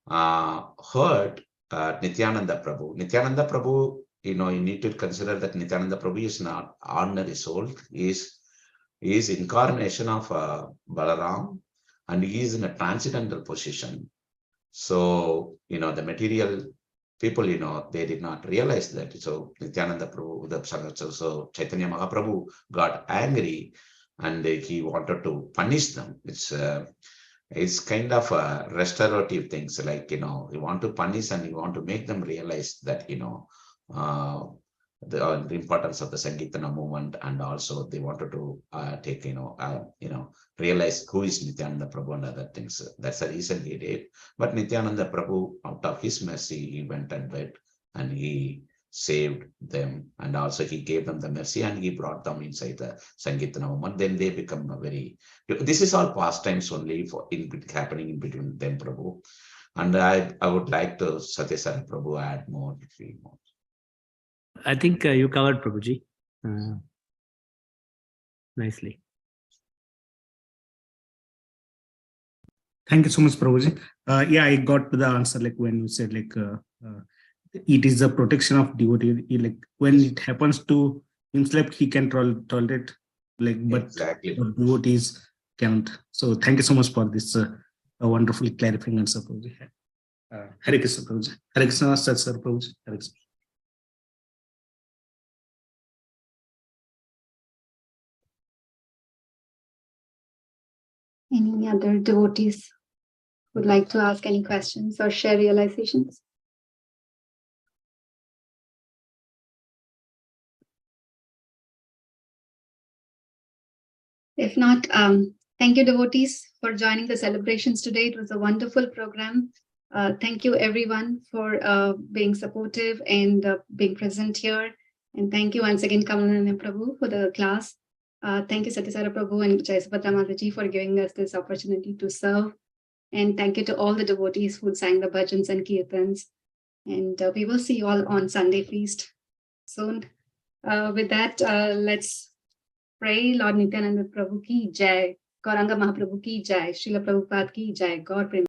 heard Nityananda Prabhu. Nityananda Prabhu, you need to consider that Nityananda Prabhu is not ordinary soul. He is incarnation of Balaram, and he is in a transcendental position. So, the material people, they did not realize that. So Nityananda Prabhu, so Chaitanya Mahaprabhu got angry and he wanted to punish them. It's kind of a restorative things, like, you want to punish and you want to make them realize that, the importance of the Sankirtana movement, and also they wanted to take, realize who is Nityananda Prabhu and other things. That's the reason he did. But Nityananda Prabhu, out of his mercy, he went and went and he saved them, and also he gave them the mercy and he brought them inside the Sankirtana movement. Then they become this is all pastimes only happening in between them, Prabhu. And I would like to Satyasara Prabhu add more if we want. I think you covered, Prabhuji, nicely. Thank you so much, Prabhuji. Yeah, I got the answer, like when you said like it is the protection of devotee. Like when it happens to himself, he can tolerate, like, but exactly. Devotees can't. So thank you so much for this a wonderfully clarifying answer, Prabhuji. Hare Krishna, Prabhuji. Hare Krishna, Satsar Prabhuji. Hare Krishna. Any other devotees would like to ask any questions or share realizations? If not, thank you, devotees, for joining the celebrations today. It was a wonderful program. Thank you, everyone, for being supportive and being present here. And thank you once again, Kamala Naayana Prabhu, for the class. Thank you, Satyasara Prabhu and Jai Subhadra Mataji, for giving us this opportunity to serve. And thank you to all the devotees who sang the bhajans and kirtans. And we will see you all on Sunday feast soon. With that, let's pray. Lord Nityananda Prabhu ki jai, Gauranga Mahaprabhu ki jai, Srila Prabhupada ki jai, God